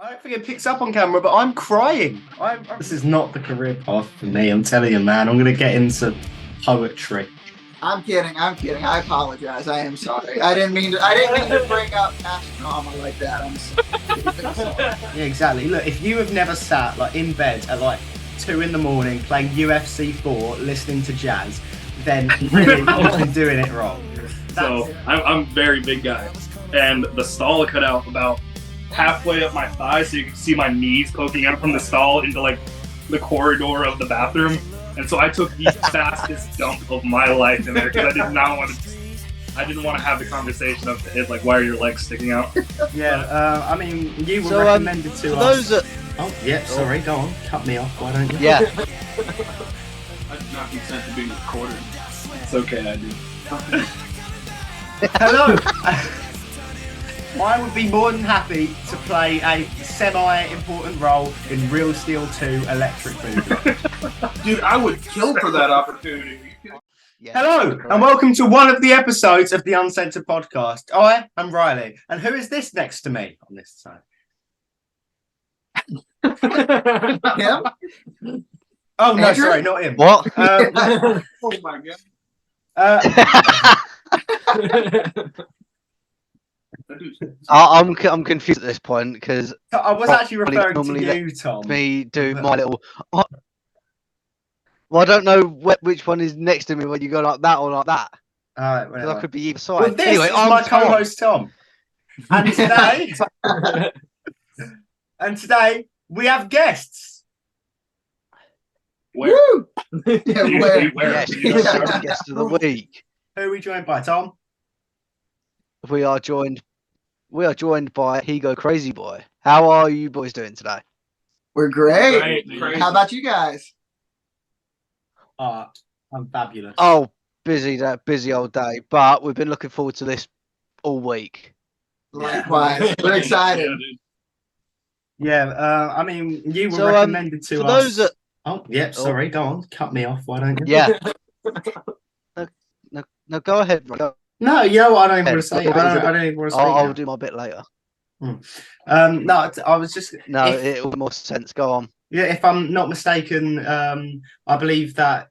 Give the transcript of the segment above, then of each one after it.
I don't think it picks up on camera, but I'm crying. This is not the career path for me. I'm telling you, man. I'm going to get into poetry. I'm kidding. I apologize. I am sorry. I didn't mean to bring up past trauma like that. I'm sorry. Yeah, exactly. Look, if you have never sat like in bed at like 2 a.m. playing UFC 4, listening to jazz, then really you've been doing it wrong. So I'm a very big guy, and the stall cut out about halfway up my thigh, so you can see my knees poking out from the stall into like the corridor of the bathroom. And so I took the fastest dump of my life in there because I didn't want to have the conversation of it, like, why are your legs sticking out? Yeah, I mean, you were recommended to us. Oh, yeah, sorry, go on. Cut me off, why don't you? Yeah. I did not consent to being recorded. It's okay, I do. Hello! I would be more than happy to play a semi-important role in Real Steel 2 Electric Boogaloo. Dude, I would kill for that opportunity. Yeah, hello, and welcome to one of the episodes of the Uncensored Podcast. I am Riley, and who is this next to me on this side? Him? Oh, no, Andrew? sorry, not him. What? Oh my god. I'm confused at this point because I was actually referring to normally you, Tom. me do my little. Well, I don't know which one is next to me when you go like that or like that. Alright, Because I could be either side. well, this anyway, is I'm my Tom. co-host Tom, and today we have guests. Where? Woo! Yeah, where? Yes, the guest of the week. Who are we joined by, Tom? We are joined by Hego Crazyboy. How are you boys doing today? We're great. How about you guys? I'm fabulous. Oh, busy old day, but we've been looking forward to this all week. Likewise. We're excited. Yeah, I mean, you were So, recommended to for us. those that- Oh, yeah, sorry, go on. Cut me off, why don't you? Yeah. No, go ahead. Go. No, I don't even want to say. I don't even want to say. I'll do my bit later. No, I was just. No, it will make more sense. Go on. Yeah, if I'm not mistaken, I believe that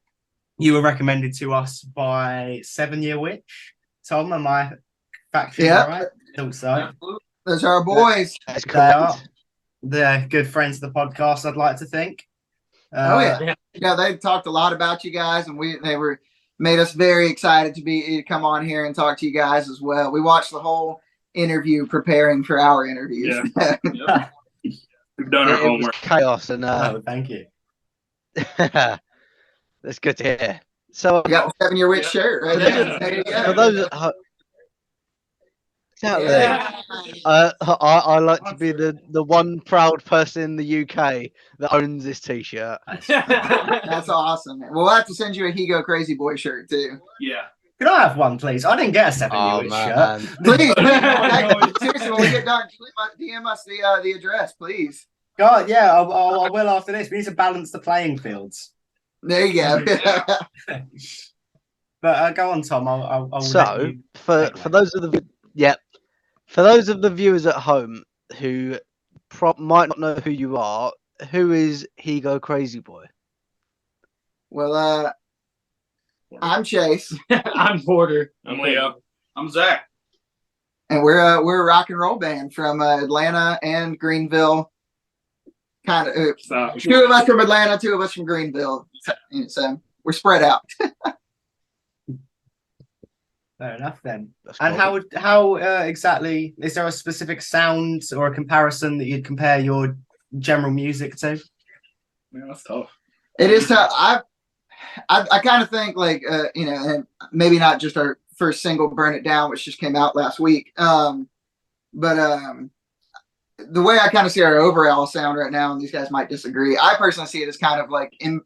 you were recommended to us by 7-Year Witch. Tom, am I factually right? I thought so. Those are our boys. That's They are. correct. They're good friends of the podcast, I'd like to think. Oh yeah. Yeah, they talked a lot about you guys, and they made us very excited to come on here and talk to you guys as well. We watched the whole interview preparing for our interviews. Yeah. Yep. We've done our It was homework. chaos, and Oh, thank you. that's good to hear. So, You got the 7-Year Witch shirt right there. There you go. for those at home, exactly. Yeah. I like to be the one proud person in the UK that owns this T-shirt. That's awesome. We'll have to send you a Hego Crazyboy shirt too. Yeah. Could I have one, please? I didn't get a 7-Year Witch shirt. Please, seriously, when we get done, DM us the address, please. God, yeah, I will after this. We need to balance the playing fields. There you go. But go on, Tom. I'll let So, you for take that. those of the viewers at home who might not know who you are, who is Hego Crazyboy? Well, I'm Chase, I'm Porter. I'm Leo. I'm Zach. and we're a rock and roll band from Atlanta and Greenville. Kind of Stop. 2 of us from Atlanta, 2 of us from Greenville. So we're spread out. Fair enough then. That's And cool. how exactly is there a specific sound or a comparison that you'd compare your general music to? Man, that's tough. It is tough. I kind of think like and maybe not just our first single, "Burn It Down," which just came out last week. But the way I kind of see our overall sound right now, and these guys might disagree, I personally see it as kind of like in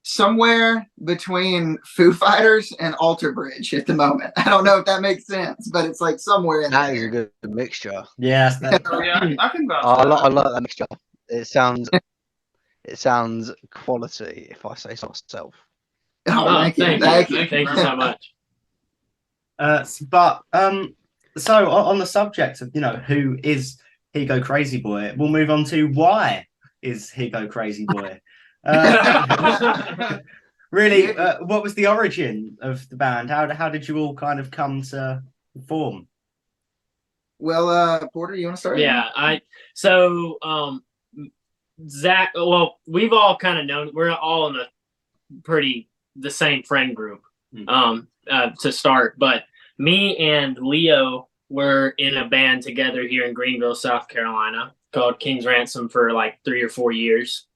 somewhere between Foo Fighters and Alter Bridge at the moment. I don't know if that makes sense, but it's like somewhere in That is there. a good mixture. Yes. Oh, yeah, I think about I like that mixture. It sounds quality, if I say so myself. Oh, thank you. Thank you so much. So on the subject of who is Hego Crazyboy. We'll move on to why is Hego Crazyboy. Really, what was the origin of the band? How did you all kind of come to form? Well, Porter, you want to start? Yeah, Zach. Well, we've all kind of known. We're all in the same friend group. To start, but me and Leo were in a band together here in Greenville, South Carolina, called King's Ransom for like 3 or 4 years.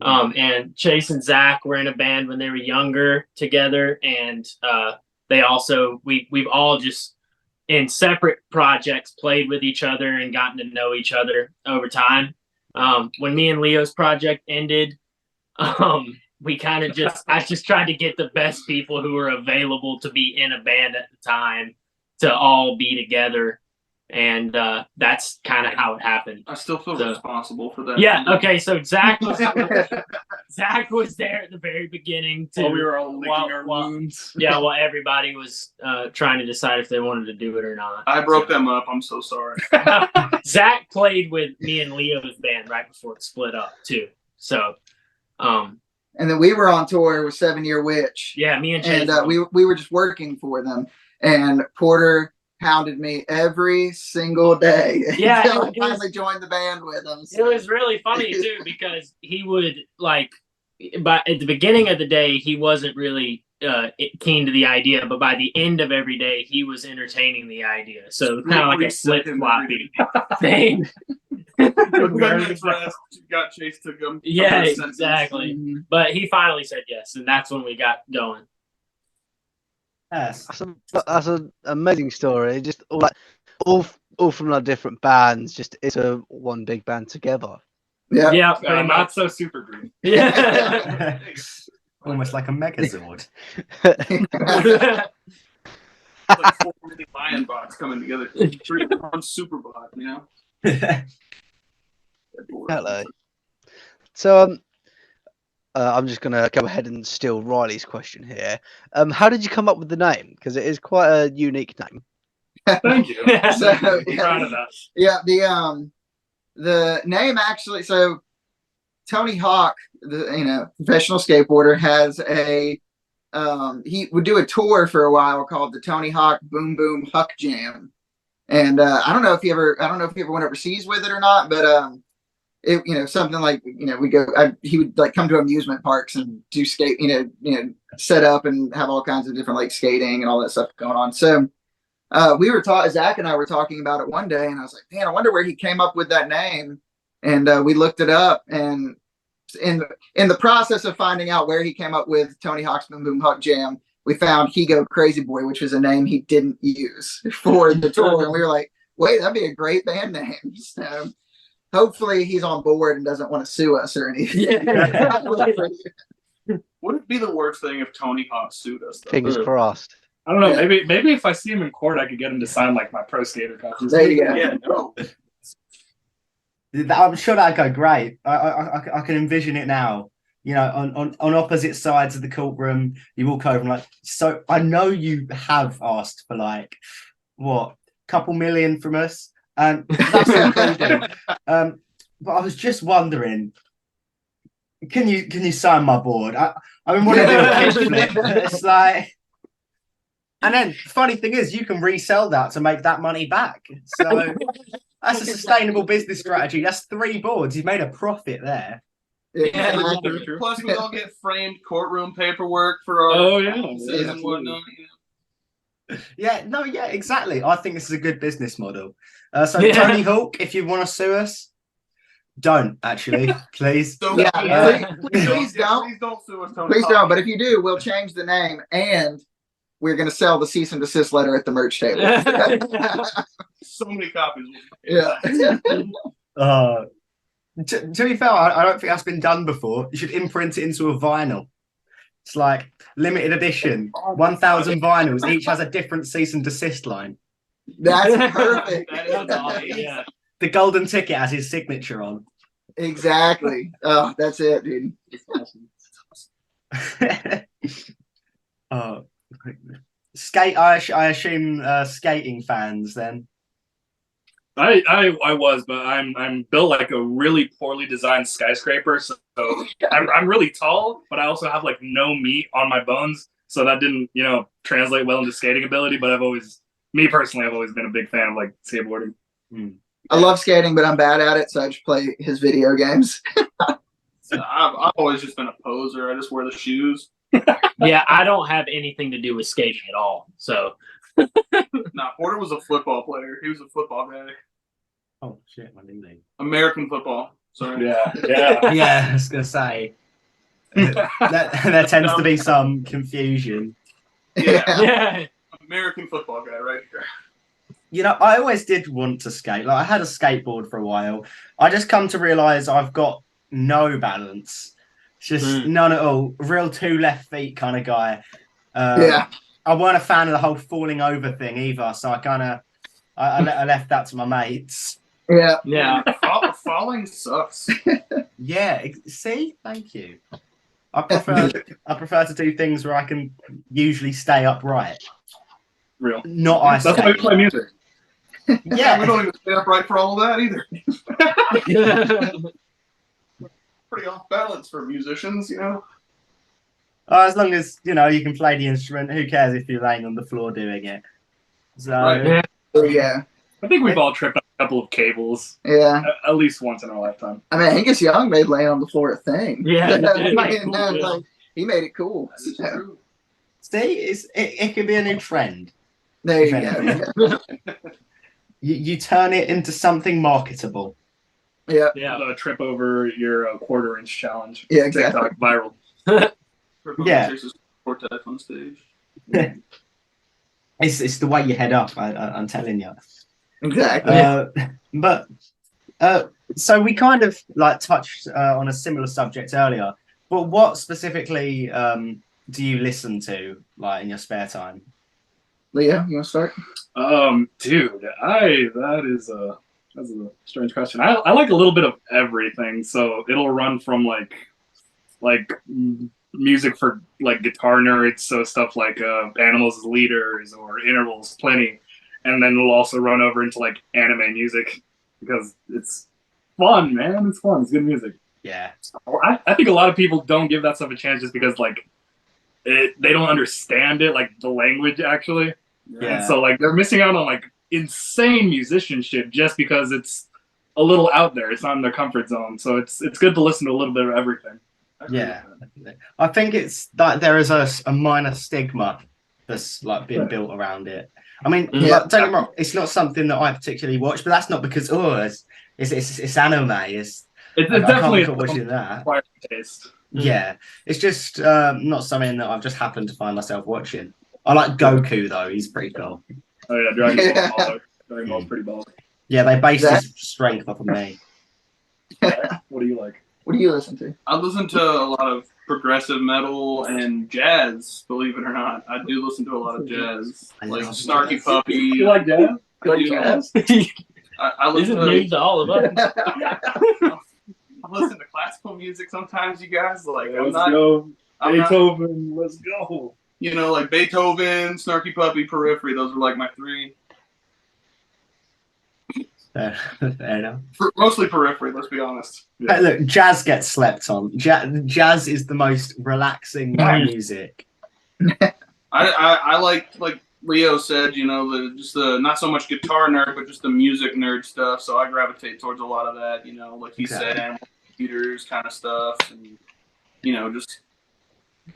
And Chase and Zach were in a band when they were younger together, and we've all just in separate projects played with each other and gotten to know each other over time. When me and Leo's project ended, we kind of I just tried to get the best people who were available to be in a band at the time to all be together. And that's kind of how it happened. I still feel responsible for that. Yeah. Okay. So Zach was there at the very beginning too. While we were all licking our wounds. Yeah. While everybody was trying to decide if they wanted to do it or not. I broke them up. I'm so sorry. Zach played with me and Leo's band right before it split up too. So, and then we were on tour with 7 Year Witch. Yeah, me and Chase. And we were just working for them. And Porter hounded me every single day. Yeah, until I finally joined the band with him. So. It was really funny too because he would but at the beginning of the day he wasn't really keen to the idea, but by the end of every day he was entertaining the idea. So kind of like a flip-floppy thing. Got chased to them. Yeah, exactly. Mm-hmm. But he finally said yes, and that's when we got going. Yes, that's an amazing story. Just all from like different bands, just into one big band together. Yeah, not so super green. Yeah, almost like a Megazord. Like 4 mini lion bots coming together. 3 super bot, you know. Hello. So I'm just gonna go ahead and steal Riley's question here. How did you come up with the name? Because it is quite a unique name. Thank you. So, proud of that. Yeah, the name actually. So Tony Hawk, the professional skateboarder, has a he would do a tour for a while called the Tony Hawk Boom Boom Huck Jam, and I don't know if he ever went overseas with it or not, but it something like we go. He would like come to amusement parks and do skate, set up and have all kinds of different like skating and all that stuff going on. So we were Zach and I were talking about it one day, and I was like, man, I wonder where he came up with that name. And we looked it up, and in the process of finding out where he came up with Tony Hawk's Boom Boom Huck Jam, we found Hego Crazyboy, which was a name he didn't use for the tour. And we were like, wait, that'd be a great band name. So hopefully he's on board and doesn't want to sue us or anything. Yeah. Would it be the worst thing if Tony Hawk sued us, though? Fingers crossed. I don't know. Yeah. Maybe if I see him in court, I could get him to sign like my pro skater copies. There you go. Yeah, no. I'm sure that'd go great. I can envision it now. On opposite sides of the courtroom, you walk over and like, so I know you have asked for like what, couple million from us, and that's including. But I was just wondering, can you sign my board? I've been wanting to do a pitch flip. It's like. And then funny thing is, you can resell that to make that money back. So that's a sustainable business strategy. That's 3 boards. You've made a profit there. Yeah, plus we all get framed courtroom paperwork for our and whatnot. Yeah, exactly. I think this is a good business model. Tony Hawk, if you want to sue us, don't actually, please. Please don't. Please don't sue us, Tony. Please don't. But if you do, we'll change the name and we're going to sell the cease and desist letter at the merch table. So many copies. Yeah. To be fair, I don't think that's been done before. You should imprint it into a vinyl. It's like limited edition, 1,000 vinyls. Each has a different cease and desist line. That's perfect. That is awesome. Yeah. The golden ticket has his signature on. Exactly. Oh, that's it, dude. Skate. I assume skating fans then. I was, but I'm built like a really poorly designed skyscraper. So I'm really tall, but I also have like no meat on my bones. So that didn't, translate well into skating ability. But I've always been a big fan of like skateboarding. I love skating, but I'm bad at it, so I just play his video games. I've always just been a poser. I just wear the shoes. Yeah, I don't have anything to do with skating at all. So Nah, Porter was a football player. He was a football guy. Oh shit, my nickname. American football. Sorry. Yeah. Yeah, I was gonna say there tends to be some confusion. Yeah. yeah, American football guy right here. I always did want to skate. Like I had a skateboard for a while. I just come to realize I've got no balance. It's just none at all. Real 2 left feet kind of guy. Yeah. I weren't a fan of the whole falling over thing either, so I left that to my mates. Yeah. yeah. Falling sucks. Yeah, see, thank you. I prefer to do things where I can usually stay upright, Real. not ice That's why we skate. play music. Yeah, We don't even stay upright for all of that either. Pretty off balance for musicians, as long as you can play the instrument, who cares if you're laying on the floor doing it? So Right. Yeah. I think we've all tripped on a couple of cables Yeah. at least once in our lifetime. I mean, Angus Young made laying on the floor a thing. Yeah, he did. Like, he made it cool. That's Yeah. true. see, it could be a new trend. There you If go. You turn it into something marketable. Yeah. Yeah. Trip over your quarter-inch challenge. Yeah, exactly. TikTok viral. Yeah. Quartet on stage. It's the way you head up. I'm telling you. Exactly. So we kind of like touched on a similar subject earlier, but what specifically do you listen to like in your spare time? Leah, you want to start? Dude, that's a strange question. I like a little bit of everything, so it'll run from like music for like guitar nerds, so stuff like Animals as Leaders or Intervals, plenty, and then we'll also run over into like anime music because it's fun, man. It's fun. It's good music. Yeah, I think a lot of people don't give that stuff a chance just because like they don't understand it, like the language actually. Yeah. And so like they're missing out on like insane musicianship just because it's a little out there. It's not in their comfort zone. So it's good to listen to a little bit of everything. yeah. I think it's that there is a minor stigma that's like been built around it. I mean, Yeah. like, don't get me wrong, it's not something that I particularly watch, but that's not because it's anime. It's I can't definitely look at watching that. acquired taste. Yeah, it's just not something that I've just happened to find myself watching. I like Goku though; he's pretty cool. Oh yeah, Dragon Ball's baller. Dragon Ball's pretty baller. Yeah, they based his strength off of me. What do you like? What do you listen to? I listen to a lot of progressive metal and jazz, believe it or not. I do listen to a lot of jazz. I Like love Snarky jazz. Puppy. You like jazz? I do. jazz? I This is listen news to to all of us. I listen to classical music sometimes, you guys. Like Let's go. I'm not, Beethoven, let's go. like Beethoven, Snarky Puppy, Periphery. Those are like my three. Fair enough. Mostly Periphery, let's be honest. Hey, look, jazz gets slept on. Jazz is the most relaxing music. I like Leo said, the not so much guitar nerd, but just the music nerd stuff. So I gravitate towards a lot of that, like he said, animal computers kind of stuff, and just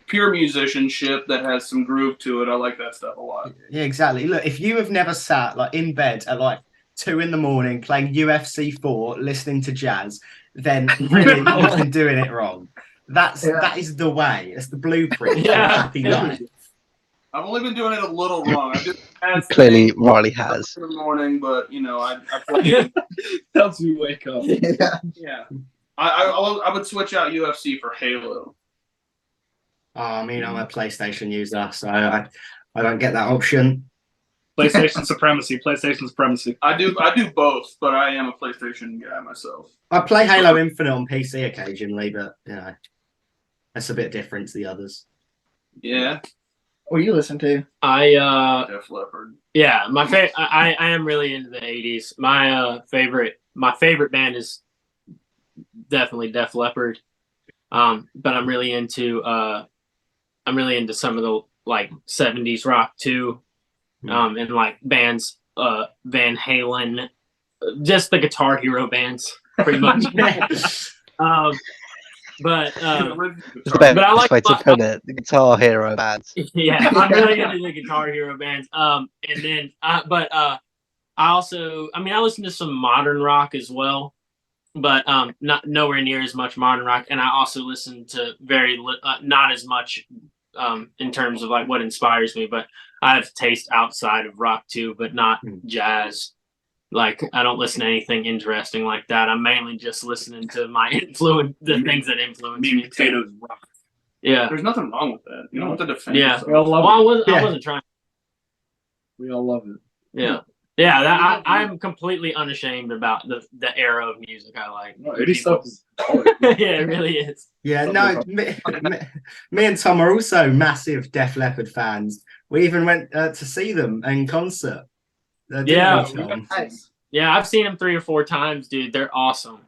pure musicianship that has some groove to it. I like that stuff a lot. Yeah, exactly. Look, if you have never sat like in bed at like 2 a.m. playing UFC 4, listening to jazz, then really you've been doing it wrong. That is the way. It's the blueprint for a happy life. I've only been doing it a little wrong. I did Clearly, Riley has. in the morning, but I play. Helps me wake up. Yeah. Yeah, I would switch out UFC for Halo. I mean, I'm a PlayStation user, so I don't get that option. PlayStation supremacy. PlayStation supremacy. I do both, but I am a PlayStation guy myself. I play Halo Infinite on PC occasionally, but that's a bit different to the others. Yeah. What do you listen to? Def Leppard. Yeah, my favorite. I am really into the '80s. My favorite band is definitely Def Leppard. But I'm really into some of the like '70s rock too, and like bands, Van Halen, just the Guitar Hero bands, pretty much. But I like way to put it, the Guitar Hero bands. Yeah, I'm really into the Guitar Hero bands. And then, I also, I listen to some modern rock as well, but not nowhere near as much modern rock. And I also listen to not as much in terms of like what inspires me, but I have taste outside of rock too, but not jazz. Like, I don't listen to anything interesting like that. I'm mainly just listening to the things that influence me. Potatoes rock. Yeah. There's nothing wrong with that. You don't have to defend Yeah. yourself. We all love I wasn't trying. We all love it. Yeah. Yeah, I'm completely unashamed about the era of music I like. No, 80 stuff is Yeah, it really is. Yeah, no, me and Tom are also massive Def Leppard fans. We even went to see them in concert. Yeah. Nice. Yeah, I've seen them 3 or 4 times, dude. They're awesome.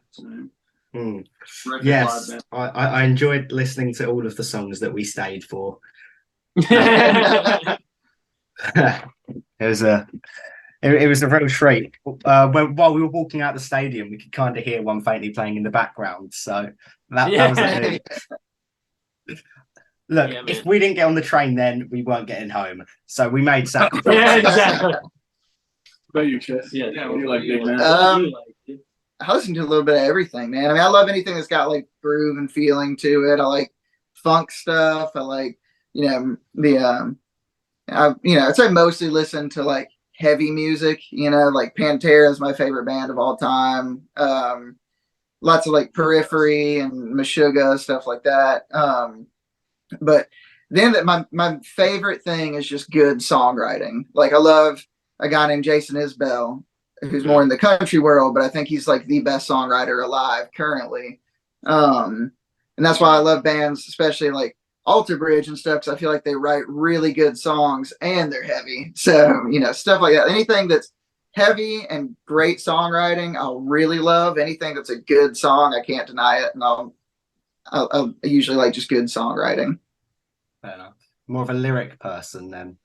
Yes, I enjoyed listening to all of the songs that we stayed for. Yeah, It was a real treat. While we were walking out the stadium, we could kind of hear one faintly playing in the background. So that was a hoot. Look, if we didn't get on the train, then we weren't getting home. So we made sacrifices. Yeah, exactly. About you, Chess. Yeah, you like big man. I listen to a little bit of everything, man. I love anything that's got like groove and feeling to it. I like funk stuff. I like, I'd say mostly listen to like heavy music, like Pantera is my favorite band of all time. Lots of like Periphery and Meshuggah, stuff like that. But then my favorite thing is just good songwriting. Like, I love a guy named Jason Isbell, who's more in the country world, but I think he's like the best songwriter alive currently. And that's why I love bands, especially like Alter Bridge and stuff, because I feel like they write really good songs and they're heavy. So, stuff like that. Anything that's heavy and great songwriting, I'll really love. Anything that's a good song, I can't deny it. And I'll usually like just good songwriting. Fair enough. More of a lyric person then.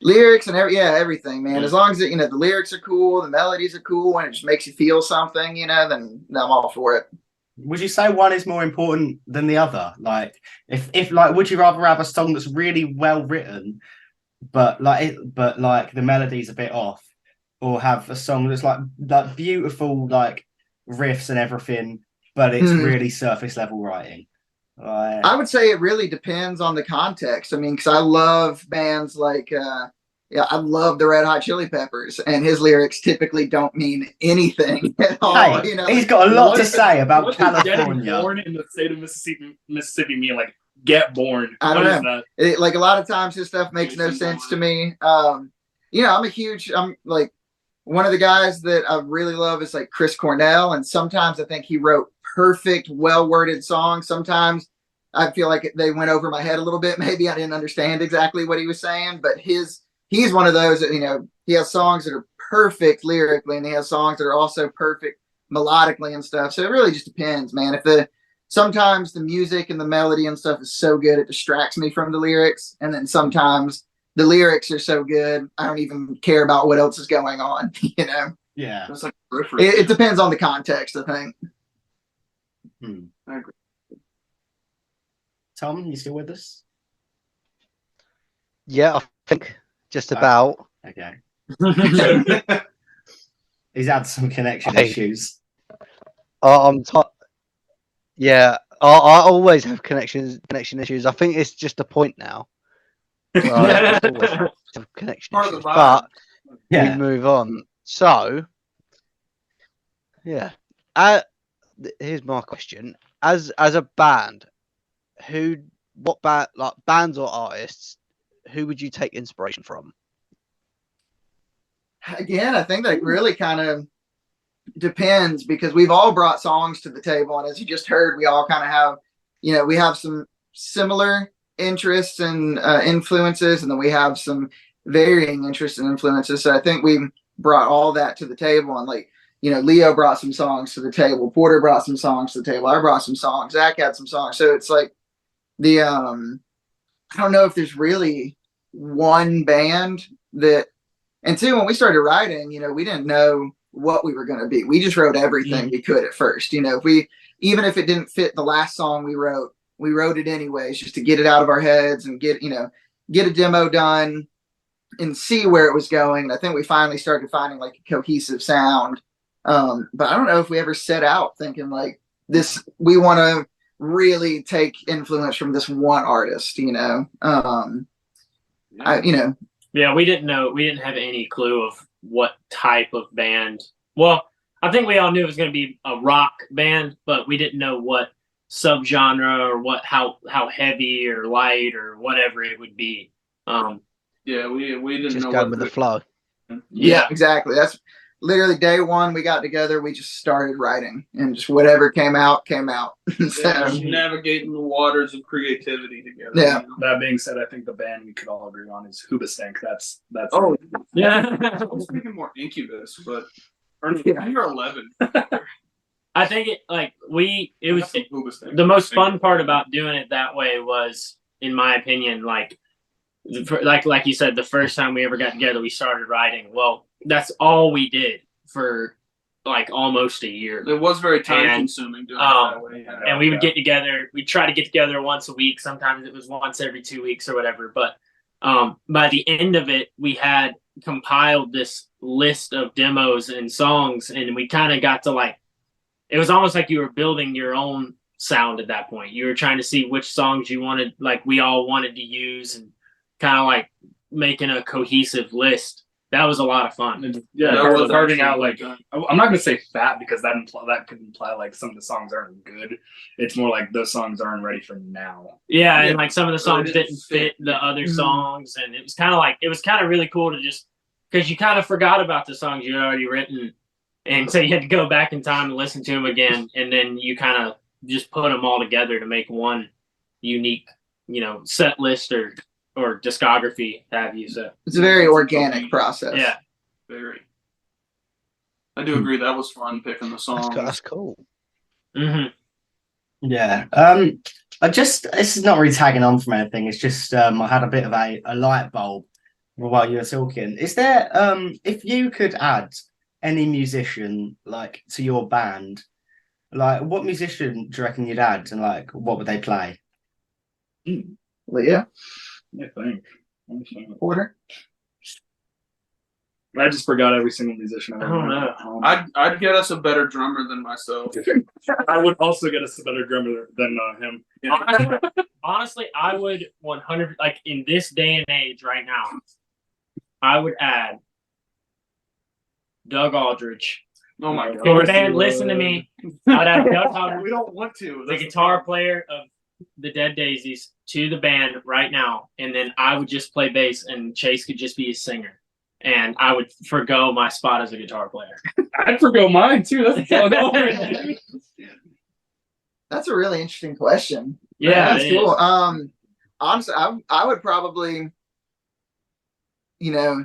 Lyrics and everything, man. As long as the lyrics are cool, the melodies are cool, and it just makes you feel something, then I'm all for it. Would you say one is more important than the other? Like, if like, would you rather have a song that's really well written, but the melody's a bit off, or have a song that's like beautiful, like riffs and everything, but it's really surface level writing? I would say it really depends on the context. Because I love bands like, I love the Red Hot Chili Peppers, and his lyrics typically don't mean anything at all. Hey, he's got a lot to say about what California. Getting born in the state of Mississippi mean, like, get born? I don't know. Like, a lot of times his stuff makes no sense to me. I'm like, one of the guys that I really love is like Chris Cornell, and sometimes I think he wrote perfect, well-worded songs. Sometimes I feel like they went over my head a little bit. Maybe I didn't understand exactly what he was saying, but he's one of those that, he has songs that are perfect lyrically, and he has songs that are also perfect melodically and stuff. So it really just depends, man. Sometimes the music and the melody and stuff is so good, it distracts me from the lyrics. And then sometimes the lyrics are so good, I don't even care about what else is going on, Yeah. That's like It depends on the context, I think. I agree. Tom, you still with us? Yeah, I think just about. Okay. He's had some connection issues. Yeah, I always have connection issues. I think it's just a point now. I always have connection Part of the issues, vibe. but Yeah. we move on. So, yeah. Here's my question: as a band, bands or artists, who would you take inspiration from? Again, I think that really kind of depends, because we've all brought songs to the table, and as you just heard, we all kind of have, we have some similar interests and influences, and then we have some varying interests and influences. So I think we brought all that to the table, and like, you know, Leo brought some songs to the table, Porter brought some songs to the table, I brought some songs, Zach had some songs. So it's like the I don't know if there's really one band that, and two, when we started writing, you know, we didn't know what we were going to be. We just wrote everything we could at first. You know, even if it didn't fit the last song we wrote it anyways, just to get it out of our heads and get a demo done and see where it was going. And I think we finally started finding like a cohesive sound. But I don't know if we ever set out thinking like this, we want to really take influence from this one artist, you know? Yeah, we didn't know. We didn't have any clue of what type of band. Well, I think we all knew it was going to be a rock band, but we didn't know what subgenre or how heavy or light or whatever it would be. Yeah, we didn't Just know going what with the flow. Yeah, exactly. That's literally day one. We got together. We just started writing, and just whatever came out. Yeah, navigating the waters of creativity together. Yeah. That being said, I think the band we could all agree on is Hoobastank. That's Oh, Yeah. I was thinking more Incubus, but you're 11. I think it was Hoobastank. the most fun part about doing it that way was, in my opinion, like you said, the first time we ever got together, we started writing. Well, that's all we did for like almost a year. It was very time consuming doing it that way. Yeah. And we would get together. We'd try to get together once a week. Sometimes it was once every 2 weeks or whatever. But by the end of it, we had compiled this list of demos and songs, and we kind of got to like, it was almost like you were building your own sound at that point. You were trying to see which songs you wanted, like we all wanted to use, and kind of like making a cohesive list. That was a lot of fun. Yeah, that was carving out actually like, I'm not gonna say fat because that could imply like some of the songs aren't good. It's more like those songs aren't ready for now. Yeah, and like some of the songs didn't didn't fit the other songs, and it was kind of really cool to just, because you kind of forgot about the songs you had already written, and so you had to go back in time and listen to them again, and then you kind of just put them all together to make one unique, you know, set list or discography, have you. So it's a very organic process. Yeah, Very. I do agree. That was fun picking the songs. That's cool. mm-hmm. Yeah. This is not really tagging on from anything. It's just I had a bit of a light bulb while you were talking. Is there if you could add any musician like to your band, like what musician do you reckon you'd add, and like what would they play? Leah, I think. Porter. I just forgot every single musician. I don't know. I'd get us a better drummer than myself. I would also get us a better drummer than him. Honestly, I would 100, like in this day and age right now, I would add Doug Aldrich. Oh my If god! the band listen to me, I'd add Doug Aldrich, We don't want to. the guitar player of the Dead Daisies, to the band right now, and then I would just play bass, and Chase could just be a singer, and I would forgo my spot as a guitar player. I'd forgo mine too. That's a really interesting question. Yeah, that's it cool. is. Honestly, I would probably, you know,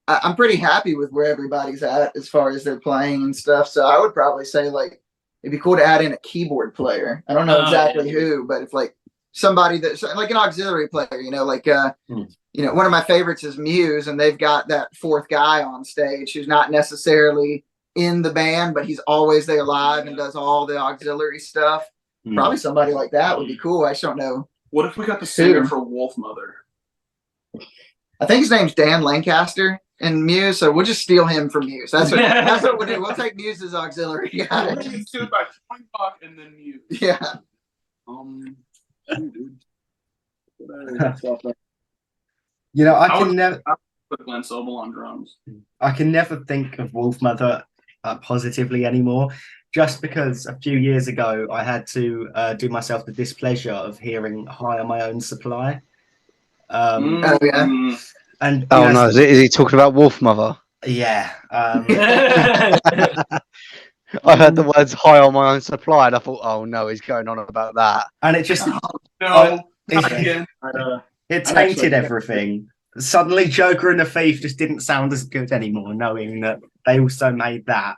I'm pretty happy with where everybody's at as far as they're playing and stuff. So I would probably say like it'd be cool to add in a keyboard player. I don't know exactly who, but if like somebody that's like an auxiliary player, you know, like you know, one of my favorites is Muse, and they've got that fourth guy on stage who's not necessarily in the band, but he's always there live and does all the auxiliary stuff. Probably somebody like that would be cool. I just don't know. What if we got the singer for Wolf Mother? I think his name's Dan Lancaster in Muse, so we'll just steal him from Muse. That's what we'll do. We'll take Muse's auxiliary guy. We'll do it by Twinbach and then Muse. Yeah. You know, I I can would- never Put Glenn Sobel on drums. think of Wolfmother positively anymore, just because a few years ago I had to do myself the displeasure of hearing High on My Own Supply. Oh, yeah. And Oh you know, no, is he talking about Wolf Mother? yeah. I heard the words "high on my own supply" and I thought, oh no, he's going on about that. And it just No. Not again. It I'm tainted actually- everything. Suddenly, Joker and the Thief just didn't sound as good anymore, knowing that they also made that.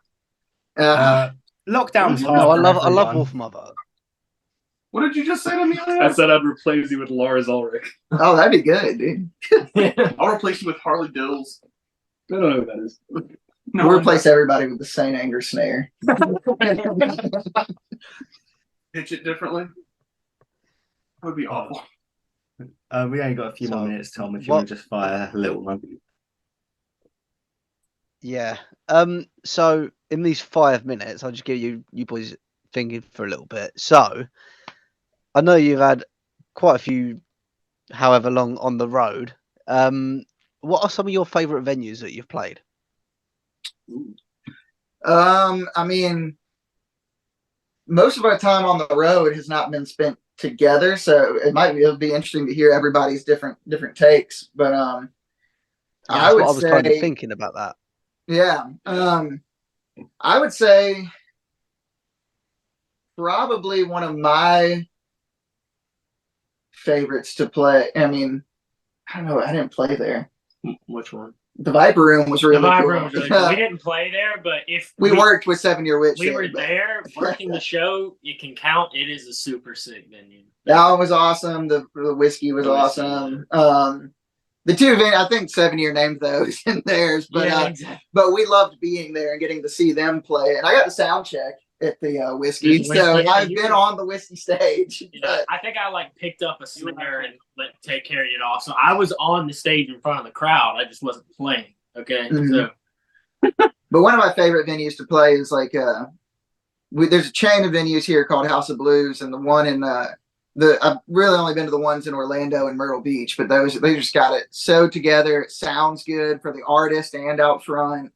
Lockdown's hard. No, I for love everyone. Wolf Mother. What did you just say to me? I said I'd replace you with Lars Ulrich. Oh, that'd be good, dude. I'll replace you with Harley Dills. I don't know who that is. No, We'll replace everybody with the Saint Anger Snare. pitch it differently. That would be awful. We only got a few more So, minutes, Tom. If you what- want to just fire a little one. Yeah. So in these 5 minutes, I'll just give you boys thinking for a little bit. So I know you've had quite a few, however long on the road. What are some of your favourite venues that you've played? I mean, most of our time on the road has not been spent together, so it'll be interesting to hear everybody's different takes. But Yeah, I that's would what I was say, kind of thinking about that. yeah, I would say probably one of my favorites to play. I mean, I don't know, I didn't play there. Which one? The Viper Room was really The Viper cool. Room was really cool. We didn't play there, but if We worked with 7 Year Witch. we there, were but there working the show, you can count. It is a super sick venue. that one was awesome. The whiskey was The whiskey, awesome. The two events, I think 7 Year named those in theirs, but yeah, exactly. but we loved being there and getting to see them play. And I got the sound check at the whiskey, Just so went- I've you been were- on the whiskey stage. Yeah, But I think I picked up a snare and take care of it all. So I was on the stage in front of the crowd. I just wasn't playing. Okay, Mhm. so but one of my favorite venues to play is there's a chain of venues here called House of Blues, and the one in I've really only been to the ones in Orlando and Myrtle Beach, but they just got it so together. It sounds good for the artist and out front.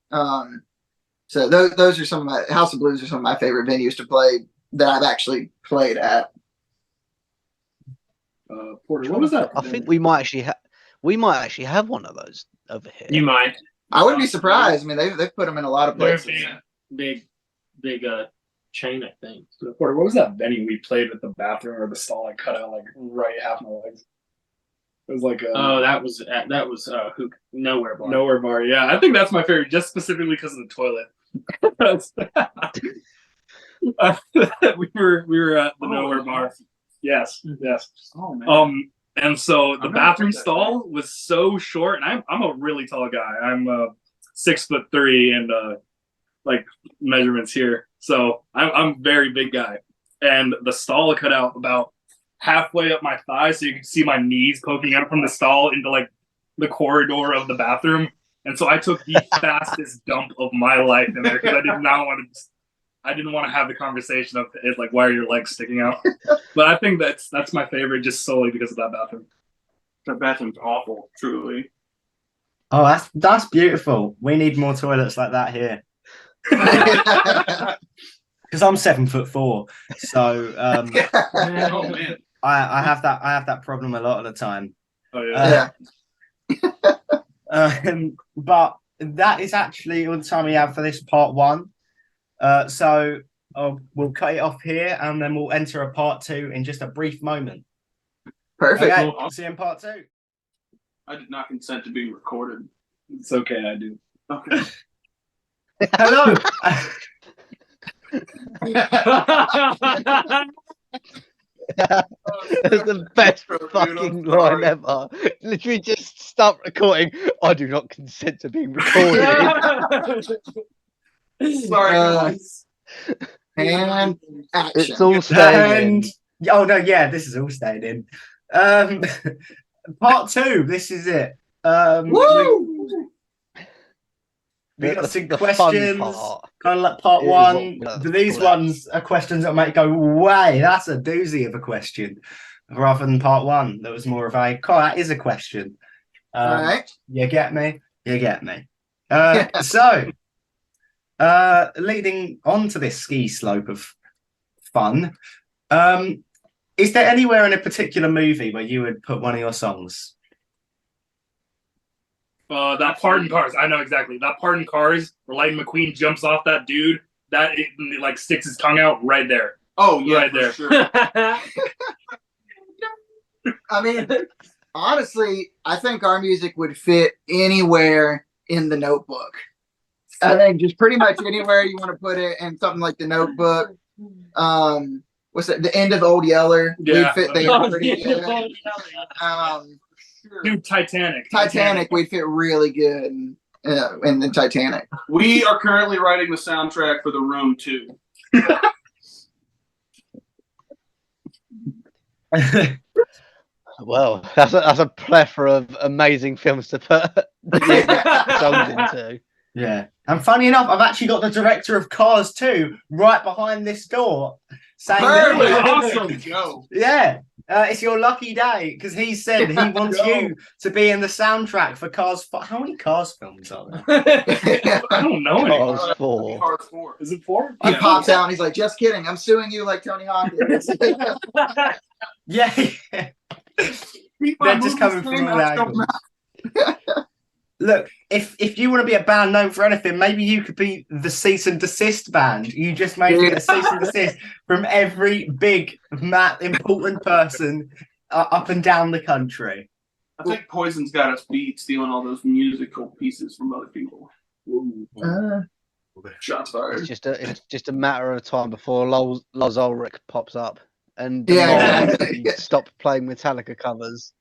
So those are some of my House of Blues are some of my favorite venues to play that I've actually played at. Porter, what was that? I think we might actually have one of those over here. you might. I wouldn't be surprised. I mean, they've put them in a lot of They're a places. big chain, I think. Porter, what was that venue we played at the bathroom or the stall? I cut out right half my legs. It was like Oh, that was Nowhere Bar. Nowhere Bar. Yeah, I think that's my favorite, just specifically because of the toilet. we were at the Nowhere Bar. Yes. Oh man. And so the I've never bathroom heard that. stall was so short, and I'm a really tall guy. I'm 6'3" and measurements here, so I'm a very big guy. And the stall cut out about halfway up my thigh, so you could see my knees poking out from the stall into the corridor of the bathroom. And so I took the fastest dump of my life in there because I didn't want to have the conversation of it, why are your legs sticking out? But I think that's my favorite, just solely because of that bathroom. That bathroom's awful, truly. Oh, that's beautiful. We need more toilets like that here. Because I'm 7'4", so Oh man. I have that problem a lot of the time. Oh yeah. Yeah. But that is actually all the time we have for this part one. So we'll cut it off here, and then we'll enter a part two in just a brief moment. Perfect. Okay, I'll see you in part two. I did not consent to being recorded. It's okay, I do. Okay. Hello. That's the best fucking line ever. Literally just stop recording. I do not consent to being recorded. Sorry, Uh, guys. And action. It's all staying And in. oh no, yeah, this is all staying in. Part two. This is it. Woo! We got some the questions, fun part. kind of like part Is one. what- These ones are questions that make go, way, that's a doozy of a question, rather than part one. That was more of a, that is a question. All right. You get me? You get me. So, leading on to this ski slope of fun, is there anywhere in a particular movie where you would put one of your songs? That part in Cars, I know exactly. That part in Cars where Lightning McQueen jumps off that dude, it sticks his tongue out right there. Oh yeah, Right for there. Sure. I mean, honestly, I think our music would fit anywhere in the Notebook. I think just pretty much anywhere you want to put it, and something like the Notebook. What's that? The End of Old Yeller. Yeah. We'd fit there pretty good. Dude, Titanic. Titanic, we'd fit really good in the Titanic. We are currently writing the soundtrack for The Room 2. Well, that's a plethora of amazing films to put songs into. Yeah. And funny enough, I've actually got the director of Cars 2 right behind this door saying Perfect. that, Awesome, Joe. yeah, it's your lucky day because he said he wants you to be in the soundtrack for Cars. How many Cars films are there? I don't know anymore. Cars 4. Cars 4. Is it 4? He pops out and he's like, "Just kidding, I'm suing you like Tony Hawkins." Yeah. They're just coming from all angles. Look, if you want to be a band known for anything, maybe you could be the cease and desist band. You just make it a cease and desist from every big, important person up and down the country. I think Poison's got us beat stealing all those musical pieces from other people. Shots fired. It's just a matter of time before Lars Ulrich pops up and exactly. stop playing Metallica covers.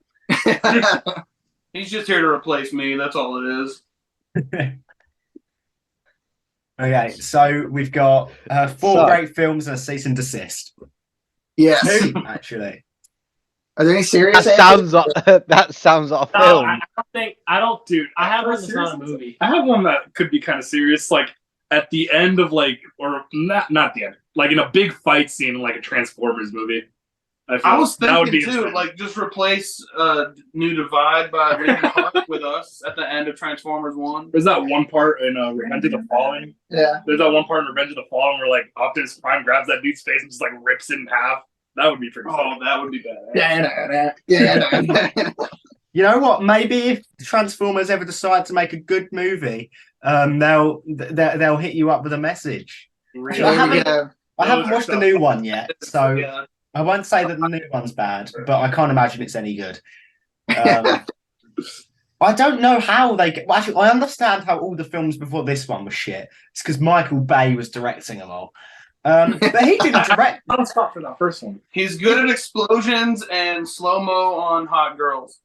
He's just here to replace me. That's all it is. Okay, so we've got 4 great films and a cease and desist. Yes. 2, actually. Are there any serious? That sounds like a film. Dude, I have one that's not a movie. I have one that could be kind of serious, like at the end of or not the end, like in a big fight scene in like a Transformers movie. I was that would thinking be too, insane. like just replace New Divide by Linkin Park with us at the end of Transformers 1. There's that one part in Revenge of the Fallen. Yeah. There's that one part in Revenge of the Fallen where like Optimus Prime grabs that dude's face and just like rips it in half. That would be pretty Oh, sick. that would be bad. Yeah. You know what? Maybe if Transformers ever decide to make a good movie, they'll hit you up with a message. Really? I haven't Those are watched the tough. new one yet, so Yeah. I won't say that the new one's bad, but I can't imagine it's any good. I don't know how they get. Well, actually, I understand how all the films before this one were shit. It's because Michael Bay was directing them all. But he didn't direct. I don't stop for that first one. He's good at explosions and slow-mo on hot girls.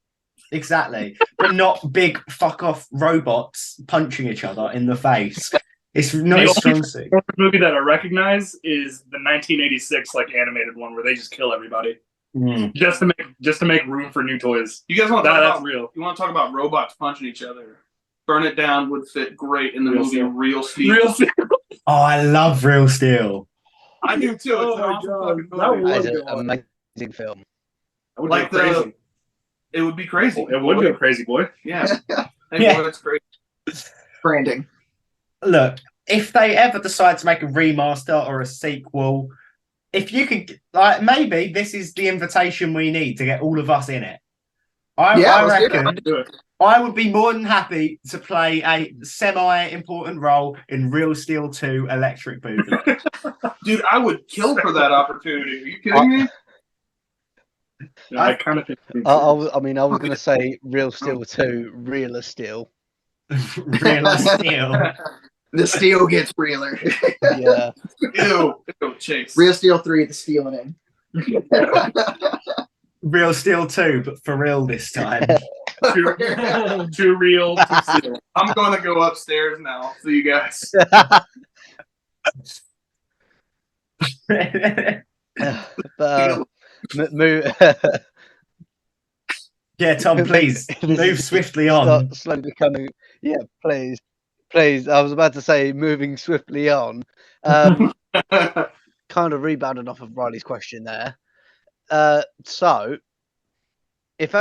Exactly, but not big fuck off robots punching each other in the face. It's not The a only strong suit. movie that I recognize is the 1986 like animated one where they just kill everybody just to make room for new toys. You guys want to That's real. You want to talk about robots punching each other? Burn It Down would fit great in the Real movie Steel. Real Steel. Real Steel. Oh, I love Real Steel. I do too. Oh It's an my awesome God. fucking That movie. would- That is an amazing film. That would Like go crazy. It would be crazy. It would go crazy, boy. Yeah. Hey, Yeah. boy, that's great. Branding. Look, if they ever decide to make a remaster or a sequel, if you could, like, maybe this is the invitation we need to get all of us in it. I Let's do reckon Do it. I would be more than happy to play a semi-important role in Real Steel 2 Electric Boogaloo. Dude, I would kill for that opportunity. Are you kidding me? Yeah, I kind of think. I was going to say Real Steel 2, Realer Steel. Real Steel. The steel gets realer. Yeah. Ew. Ew, Chase. Real Steel 3, the stealing in. Real Steel 2, but for real this time. Too real, too steel. I'm going to go upstairs now. See you guys. But, move, Yeah, Tom, please move swiftly on. slowly becoming. Yeah, please. I was about to say moving swiftly on. Kind of rebounded off of Riley's question there. So, if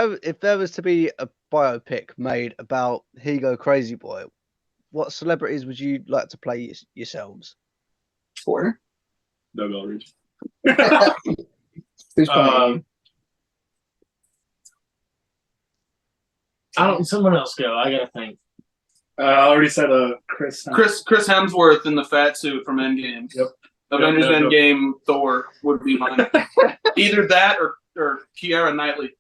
there was to be a biopic made about Hego Crazyboy, what celebrities would you like to play yourselves? Porter. Doug Aldrich. Who's playing? Someone else go. I gotta think. I already said Chris. Chris Hemsworth in the fat suit from Endgame. Yep. Avengers Yep. Endgame Thor would be mine. Either that or Keira Knightley.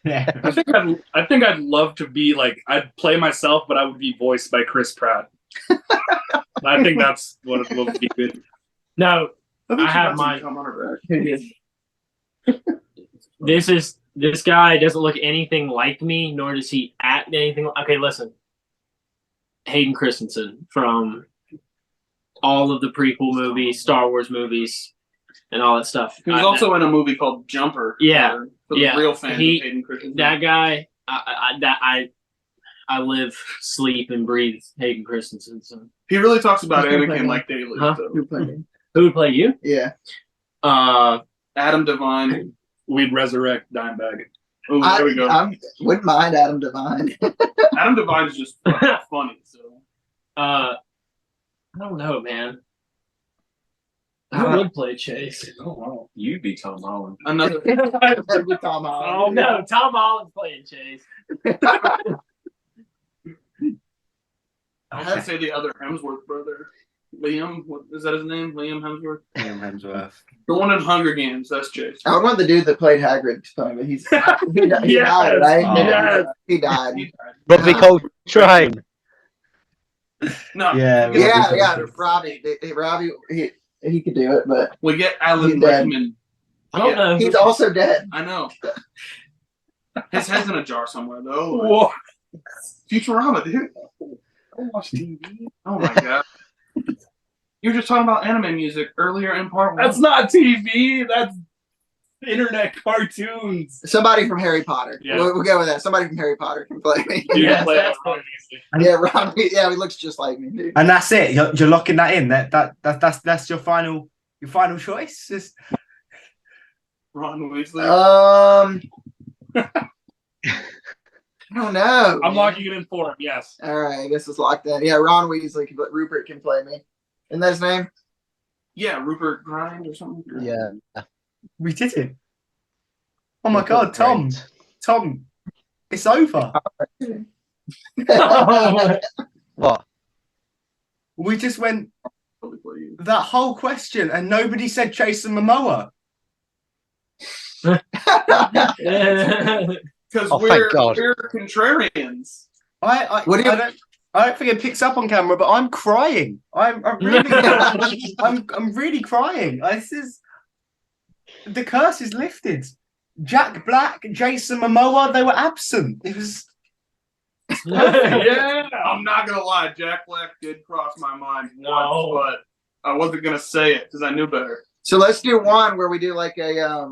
Yeah. I think I'd love to be like I'd play myself, but I would be voiced by Chris Pratt. I think that's what would be good. No, I have mine. This guy doesn't look anything like me, nor does he act anything. Okay, listen. Hayden Christensen from all of the prequel movies, Star Wars movies, and all that stuff. He was also in a movie called Jumper. Yeah, for the real fans of Hayden Christensen. That guy, I live, sleep, and breathe Hayden Christensen. So. He really talks about Anakin like daily. Huh? So. Who would play you? Yeah. Adam Devine. We'd resurrect Dimebag. Oh, there we go. I wouldn't mind Adam Devine. Adam Devine is just funny. So. I don't know, man. I would play Chase. Oh wow, you'd be Tom Holland. Another. Tom Holland. Oh no, Tom Holland's playing Chase. I would say the other Hemsworth brother, Liam. What is that his name? Liam Hemsworth. Liam Hemsworth. The one in Hunger Games. That's Chase. I would want the dude that played Hagrid to play, but he died, right? Oh. He died. Robbie Coltrane. No. Yeah. Robbie, he could do it, but We get Alan He's dead. Rickman. I don't know. he's also dead. I know. His head's in a jar somewhere though. Whoa. Futurama, dude. I watch TV. Oh my god. You were just talking about anime music earlier in part one. That's not TV. That's internet cartoons. Somebody from Harry Potter. Yeah. We'll go with that. Somebody from Harry Potter can play me. You Yeah, can play that's it on music. Yeah, Robbie. Yeah, he looks just like me, dude. And that's it. You're locking that in. That's your final choice. Just... Ron Weasley. I don't know. I'm man. locking it in for him. Yes. All right, I guess it's locked in. Yeah, Ron Weasley, but Rupert can play me. Isn't that his name? Yeah, Rupert Grind or something. Yeah. We did it. Oh my God, Tom, it's over. What? We just went Probably play you. that whole question and nobody said Jason Momoa. Because Oh, thank God. we're contrarians. I What do you- don't think it picks up on camera, but I'm crying. I'm really I'm really crying. The curse is lifted. Jack Black, Jason Momoa, they were absent. It was Yeah. I'm not gonna lie, Jack Black did cross my mind No. once, but I wasn't gonna say it because I knew better. So let's do one where we do like a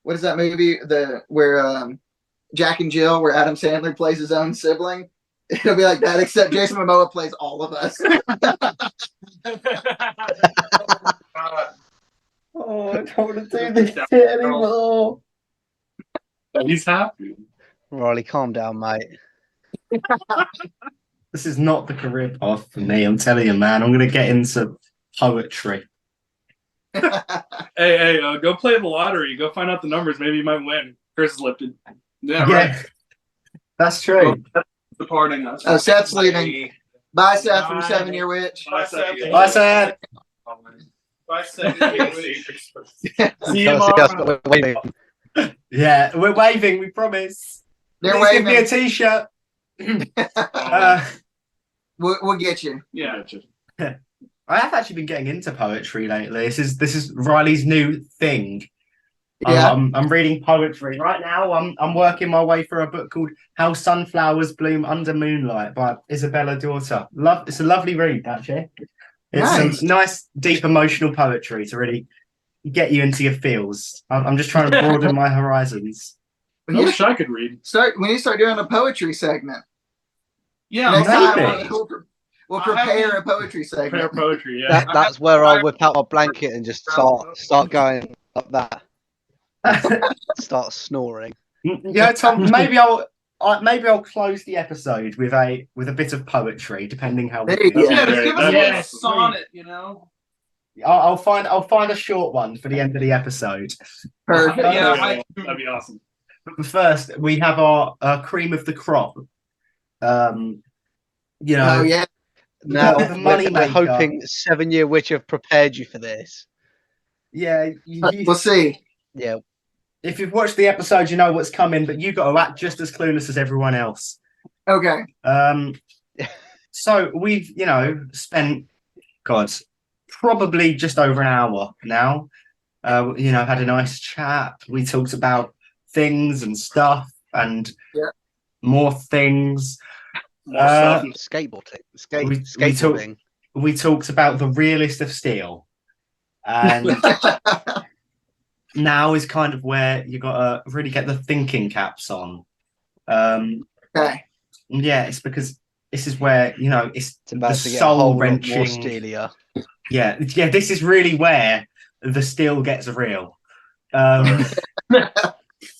what is that movie? Where Jack and Jill, where Adam Sandler plays his own sibling. It'll be like that, except Jason Momoa plays all of us. oh, I don't want to do this anymore. He's happy. Riley, calm down, mate. This is not the career path for me. I'm telling you, man. I'm gonna get into poetry. Hey, go play the lottery. Go find out the numbers. Maybe you might win. Chris is lifted. Yeah, Yeah, right. that's true. Departing us. Oh, Seth's leaving. Bye, Seth from 7 Year Witch. Bye, Seth. Bye, Seth. Bye, Seth. See you Tell us tomorrow. wait, Yeah, we're waving. We promise. They're Please give me a waving. t-shirt. We'll get you. Yeah. I have actually been getting into poetry lately. This is Riley's new thing. Yeah. I'm reading poetry right now. I'm working my way through a book called How Sunflowers Bloom Under Moonlight by Isabella Daughter. It's a lovely read, actually. It's Nice. some nice, deep, emotional poetry to really get you into your feels. I'm just trying to broaden my horizons. I wish I could read. We need to start doing a poetry segment. Yeah. Next maybe. time we'll prepare a poetry Fair segment. poetry, yeah. that's where I'll whip out a blanket and just start going up that. Start snoring. Yeah, Tom. Maybe I'll close the episode with a bit of poetry, depending how. There you go. Yeah, just give us a Yes. little sonnet, you know. I'll find a short one for the end of the episode. Perfect. Yeah, That'd be awesome. But first, we have our cream of the crop. Oh yeah. Now the money we're maker. hoping 7 Year Witch have prepared you for this. Yeah, We'll see. Yeah, if you've watched the episode, you know what's coming, but you got to act just as clueless as everyone else. Okay. So we've, spent, God, probably just over an hour now. Had a nice chat. We talked about things and stuff and more things. More stuff. Skateboarding. We talked about the realist of steel. And now is kind of where you got to really get the thinking caps on. Okay. Yeah, it's because this is where, it's about the to get a whole lot more soul-wrenching. steelier. Yeah, this is really where the steel gets real.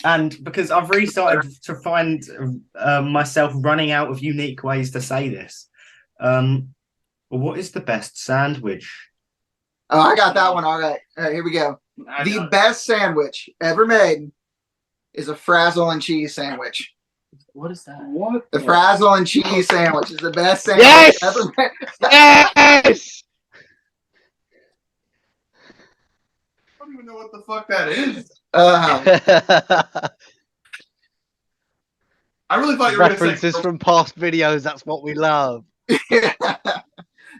And because I've really started to find myself running out of unique ways to say this. What is the best sandwich? Oh, I got that one. All right, here we go. The best sandwich ever made is a frazzle and cheese sandwich. What is that? What? The frazzle and cheese sandwich is the best sandwich ever made. Yes! I don't even know what the fuck that is. I really thought you were going to References say from past videos. That's what we love.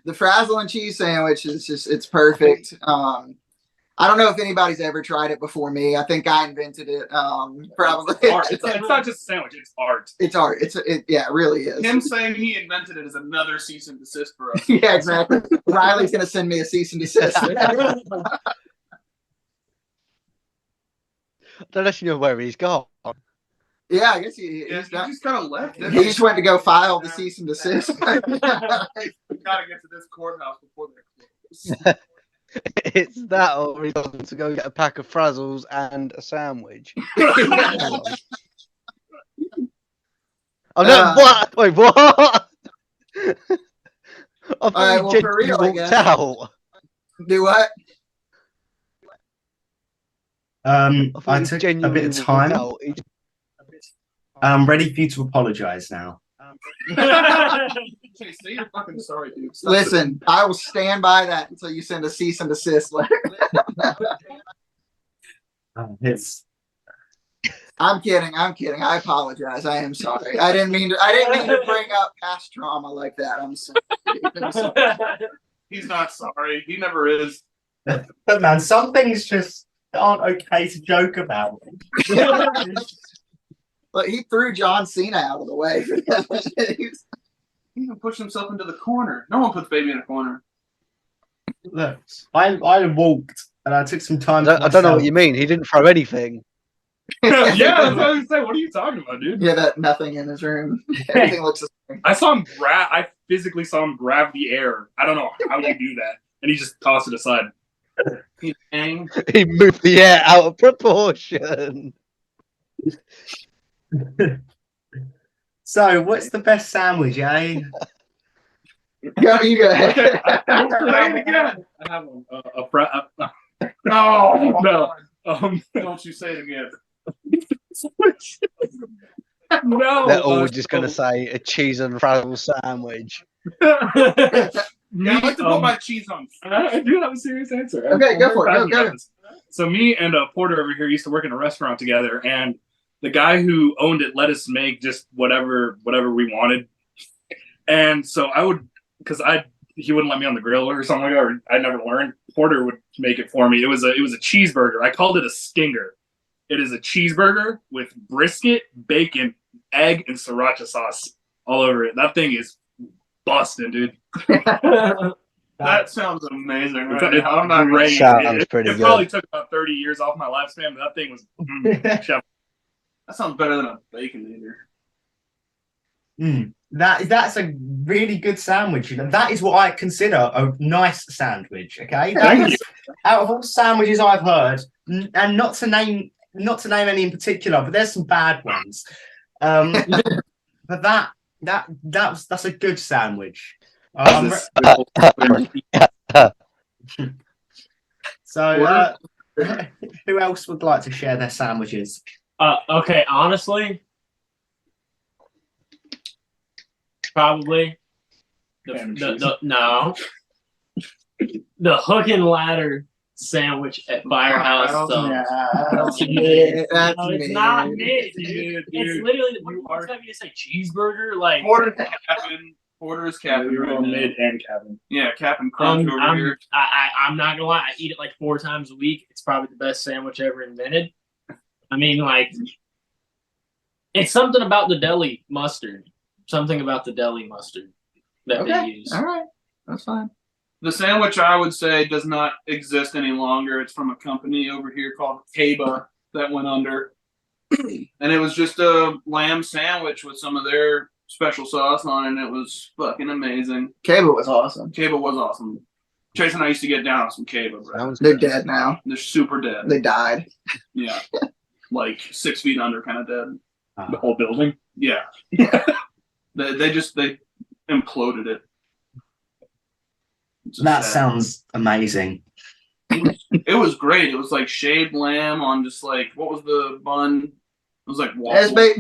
The frazzle and cheese sandwich is it's perfect. I don't know if anybody's ever tried it before me. I think I invented it. Probably. It's art. It's not just a sandwich. It's art. It's art. Yeah, it really is. him saying he invented it is another cease and desist for us. Yeah, exactly. Riley's gonna send me a cease and desist. Don't let you know where he's gone. Yeah, I guess He he's done. just kind of left. He just went to go file the cease and desist. We gotta get to this courthouse before they're closed. It's that, or he's going to go get a pack of frazzles and a sandwich. Oh no! What? Wait, what? I thought right, well, he for real, I walked guess. out. Do what? I took a bit of time. I'm ready for you to apologize now. Say you're fucking sorry, dude. Stop Listen, I will stand by that until you send a cease and desist letter. It's I'm kidding. I apologize. I am sorry. I didn't mean to bring up past trauma like that. I'm sorry. He's not sorry. He never is. but man, some things just aren't okay to joke about. But he threw John Cena out of the way. He even pushed himself into the corner. No one puts baby in a corner. Look, I walked and I took some time. I don't know what you mean. He didn't throw anything. Yeah, that's what I was saying. What are you talking about, dude? Yeah, that nothing in his room. Everything looks the same. I saw him grab. I physically saw him grab the air. I don't know how you do that, and he just tossed it aside. He banged. He moved the air out of proportion. So, what's the best sandwich, eh? Go, you go ahead. Okay, say it again. I have one. No. Don't you say it again. No. They're all just going to say a cheese and frazzle sandwich. Yeah, I'd like to put my cheese on. I do have a serious answer. Okay, go for it. I'm Go. So me and Porter over here used to work in a restaurant together, and the guy who owned it let us make just whatever we wanted. And so I would, because he wouldn't let me on the grill or something like that, or I never learned. Porter would make it for me. It was a cheeseburger. I called it a stinger. It is a cheeseburger with brisket, bacon, egg, and sriracha sauce all over it. That thing is busting, dude. That sounds amazing. It's Right? I'm not great. Sounds pretty It good. probably took about 30 years off my lifespan, but that thing was chef. That sounds better than a bacon eater. That's a really good sandwich. That is what I consider a nice sandwich. Okay, Thank you. Out of all sandwiches I've heard, and not to name any in particular, but there's some bad ones. But that's a good sandwich. So, who else would like to share their sandwiches? Okay, honestly, probably the hook and ladder sandwich at Firehouse. So. That's me. That's No, it's me. not me, dude. Dude, It's literally what do you expect me to say? Cheeseburger? Like Porter is Captain You're right on now. mid and Captain. Yeah, Captain Crunch over here. I'm not gonna lie, I eat it like 4 times a week. It's probably the best sandwich ever invented. I mean, like it's something about the deli mustard. Something about the deli mustard that they use. All right. That's fine. The sandwich I would say does not exist any longer. It's from a company over here called Hego that went under. And it was just a lamb sandwich with some of their special sauce on it, and it was fucking amazing. Cable was awesome. Cable was awesome. Chase and I used to get down on some cable, bro. They're dead now. They're super dead. They died. Yeah. Like 6 feet under kind of dead. The whole building. Yeah. They imploded it. It's That sad. sounds amazing. It was great. It was like shaved lamb on just like, what was the bun? It was like waffle. It's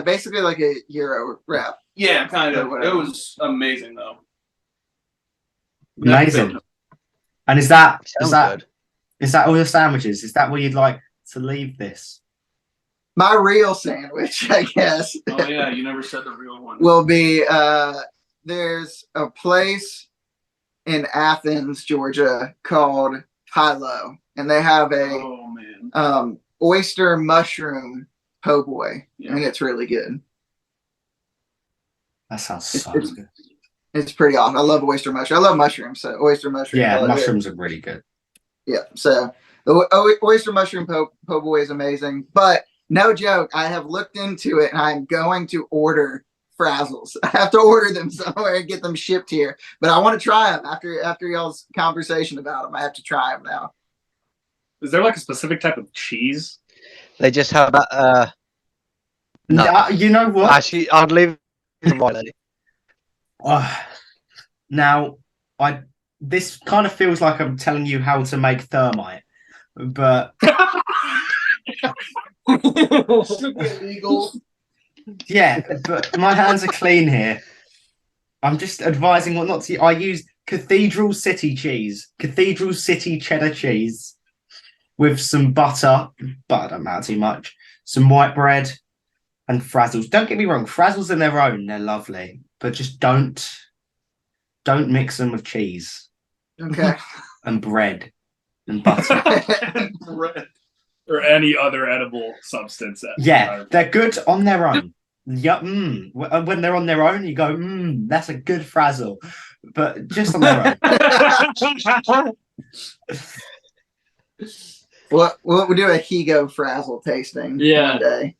basically like a Euro wrap. Yeah, kind of. Whatever. It was amazing though. Amazing. And is that Sounds good. all your sandwiches? Is that where you'd like to leave this? My real sandwich, I guess, Oh yeah, you never said the real one. will be there's a place in Athens, Georgia called Hilo, and they have a Oh man. oyster mushroom po' boy, Yeah. and it's really good. That sounds It's- so it's- good. It's pretty awesome. I love oyster mushroom. I love mushrooms, so oyster mushroom. Yeah, po' boy. mushrooms are really good. Yeah, so the oyster mushroom po' boy is amazing, but no joke, I have looked into it and I'm going to order frazzles. I have to order them somewhere and get them shipped here, but I want to try them after y'all's conversation about them. I have to try them now. Is there like a specific type of cheese? They just have that. No. You know what? Actually, I'd leave it to Riley. Now, this kind of feels like I'm telling you how to make thermite, but Illegal. yeah, but my hands are clean here. I'm just advising what not to. I use Cathedral City cheese, Cathedral City cheddar cheese, with some butter, but I don't matter too much. Some white bread and frazzles. Don't get me wrong, frazzles in their own, they're lovely, but just don't mix them with cheese Okay. and bread and butter. Bread. Or any other edible substance? Yeah, they're good on their own. Yeah, when they're on their own, you go, that's a good frazzle. But just on their own. We'll do a Hego frazzle tasting Yeah. one day.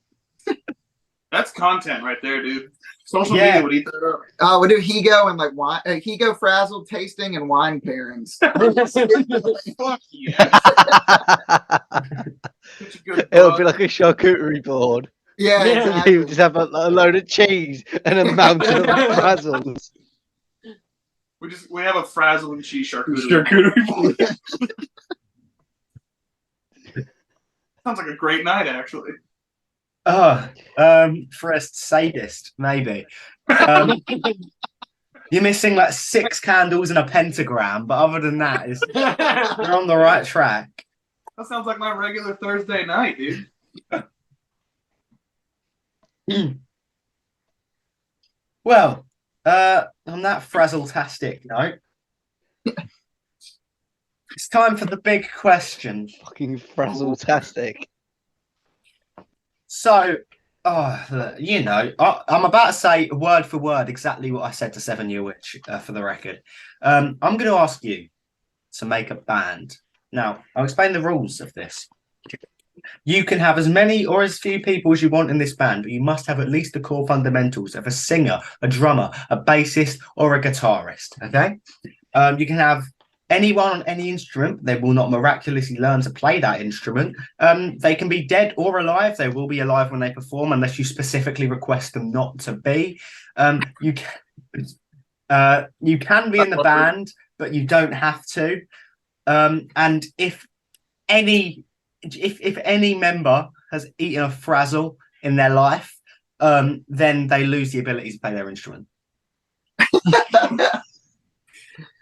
That's content right there, dude. Social Yeah. media would eat that up. We'll do Hego and like wine, Hego frazzle tasting and wine pairings. Fuck yeah. Such a good It'll thought. be like a charcuterie board. Yeah, Yeah. exactly. You just have a load of cheese and a mountain of frazzles. We have a frazzle and cheese charcuterie. Charcuterie board. Sounds like a great night, actually. First sadist, maybe. You're missing like 6 candles and a pentagram, but other than that, you're on the right track. That sounds like my regular Thursday night, dude. Well, on that frazzle-tastic note, it's time for the big question. Fucking frazzle-tastic. So, I'm about to say word for word exactly what I said to 7 Year Witch for the record. I'm going to ask you to make a band. Now, I'll explain the rules of this. You can have as many or as few people as you want in this band, but you must have at least the core fundamentals of a singer, a drummer, a bassist, or a guitarist. Okay? You can have anyone on any instrument. They will not miraculously learn to play that instrument. They can be dead or alive. They will be alive when they perform, unless you specifically request them not to be. You can be in the band, but you don't have to. And if any member has eaten a frazzle in their life, then they lose the ability to play their instrument.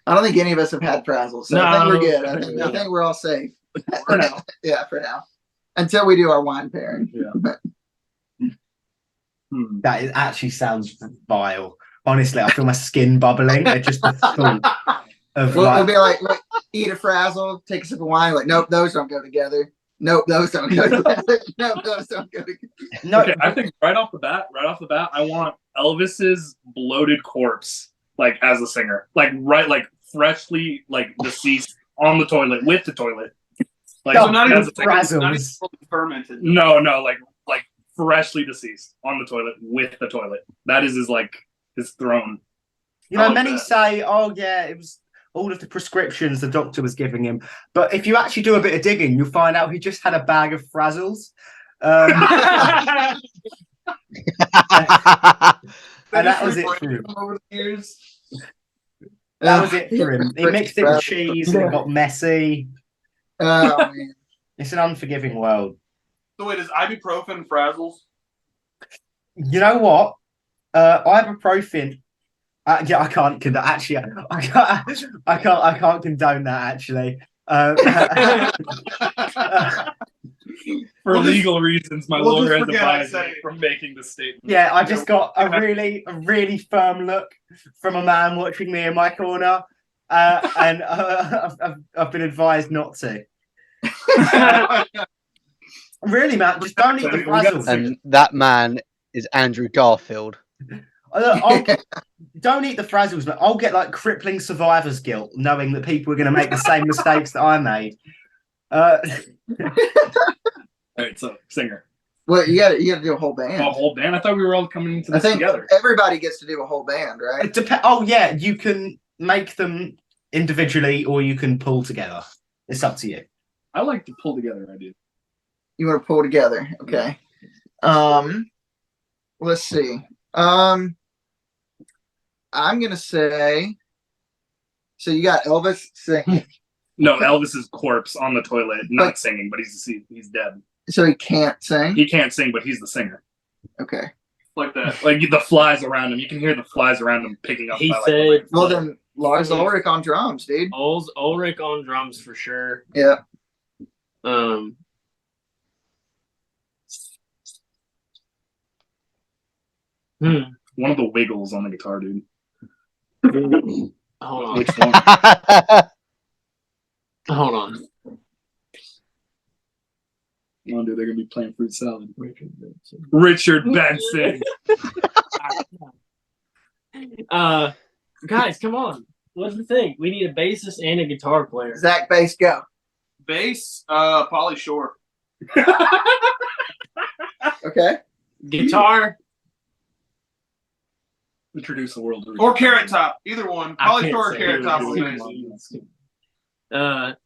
I don't think any of us have had frazzles, so I think we're good. I Yeah. think we're all safe. For now. Yeah, for now. Until we do our wine pairing. Yeah. That actually sounds vile. Honestly, I feel my skin bubbling at just the thought of We'll be like, eat a frazzle, take a sip of wine. Like, nope, those don't go together. Nope, those don't go together. Nope, those don't go together. no. Okay, I think right off the bat, I want Elvis's bloated corpse, like as a singer, like freshly deceased on the toilet with the toilet. Like No, so not even as a singer. Frazzles. not even fully fermented. No, like freshly deceased on the toilet with the toilet. That is his throne. You know, I like many that. say, "Oh yeah, it was all of the prescriptions the doctor was giving him." But if you actually do a bit of digging, you'll find out he just had a bag of frazzles. And that was it for him. Over the years. That was it for him. He mixed it with cheese and it got messy. Oh, man. It's an unforgiving world. So wait, is ibuprofen frazzles? You know what? Ibuprofen. Yeah, I can't condone. Actually, I can't condone that. Actually, For legal reasons, my we'll lawyer just has forget I advised said me it. from making the statement. yeah, I just got a really firm look from a man watching me in my corner, and I've been advised not to. Really, man, just don't eat the We got frazzles. And that man is Andrew Garfield. Don't eat the frazzles, but I'll get like crippling survivor's guilt knowing that people are going to make the same mistakes that I made. All right, so singer. Well, you gotta do a whole band. A whole band. I thought we were all coming into I this think together. everybody gets to do a whole band, right? It depends. Oh yeah, you can make them individually or you can pull together. It's up to you. I like to pull together ideas. You want to pull together, okay? Let's see. I'm gonna say. So you got Elvis singing. No, Elvis's corpse on the toilet, not But- singing, but he's dead. So he can't sing. He can't sing, but he's the singer. Okay. Like that. Like the flies around him, you can hear the flies around him picking up. He by, said- Well then, Lars Ulrich on drums, dude. Ulrich on drums for sure. Yeah. one of the Wiggles on the guitar, dude. Hold on. Which one? Hold on. No, dude, they're gonna be playing fruit salad. Richard Benson. Guys, come on. What's the thing? We need a bassist and a guitar player. Zach Bass, go. Bass, Polly Shore. Okay. Guitar. Introduce the world to Or Carrot Top. Either one. I Polly can't Shore or say Carrot who Top. it would is. be nice.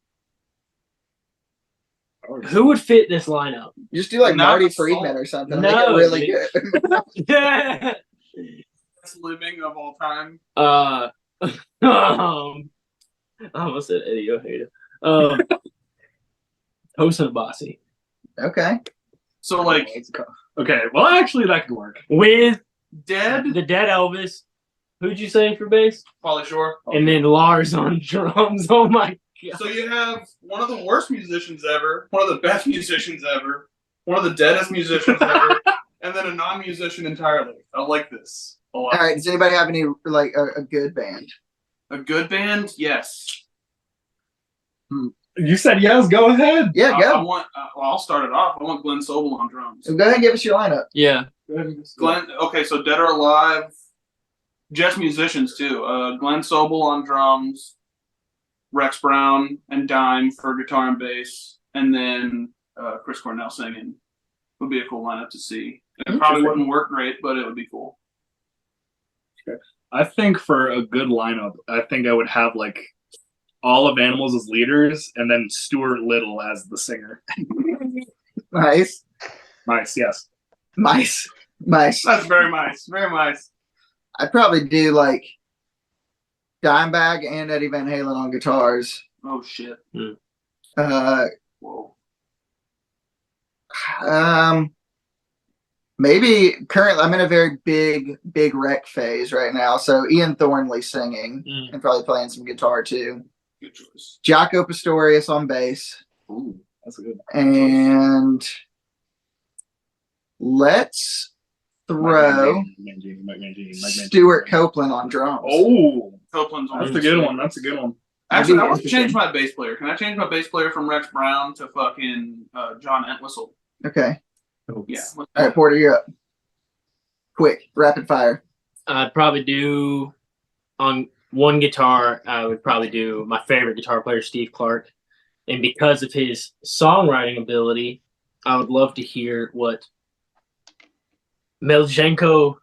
Who would fit this lineup? You just do like Not Marty the Friedman song. or something. No, Make it really dude. good. Yeah. Best living of all time. I almost said Eddie Ojeda. Tosin Abasi. Okay. So like Okay, well, actually, that could work. With Dead, the dead Elvis. Who'd you say for bass? Polly Shore. And then Lars on drums. Oh my god. So you have one of the worst musicians ever, one of the best musicians ever, one of the deadest musicians ever, and then a non-musician entirely. I like this a lot. All right. Does anybody have any like a good band? A good band, yes. You said yes. Go ahead. Yeah, I go. want. Well, I'll start it off. I want Glenn Sobel on drums. Go ahead and give us your lineup. Yeah. Glenn. Okay, so Dead or Alive, just musicians too. Glenn Sobel on drums, Rex Brown and Dime for guitar and bass, and then Chris Cornell singing. Would be a cool lineup to see. It probably wouldn't work great, but it would be cool. I think for a good lineup, I think I would have like all of Animals as leaders, and then Stuart Little as the singer. Nice. Nice, yes. Nice. Nice. That's very nice. Very nice. I'd probably do like Dimebag and Eddie Van Halen on guitars. Oh shit. Uh, Whoa. Maybe currently I'm in a very big rec phase right now. So Ian Thornley singing and probably playing some guitar too. Good choice. Jaco Pastorius on bass. Ooh, that's a good. And let's throw Stuart Copeland on drums. Oh, Copeland's on. That's a good one. That's a good one. Actually, I want to change my bass player. Can I change my bass player from Rex Brown to fucking John Entwistle? Okay. Yeah. All right, Porter, you're up. Quick, rapid fire. I'd probably do on one guitar. I would probably do my favorite guitar player, Steve Clark, and because of his songwriting ability, I would love to hear what Melchenko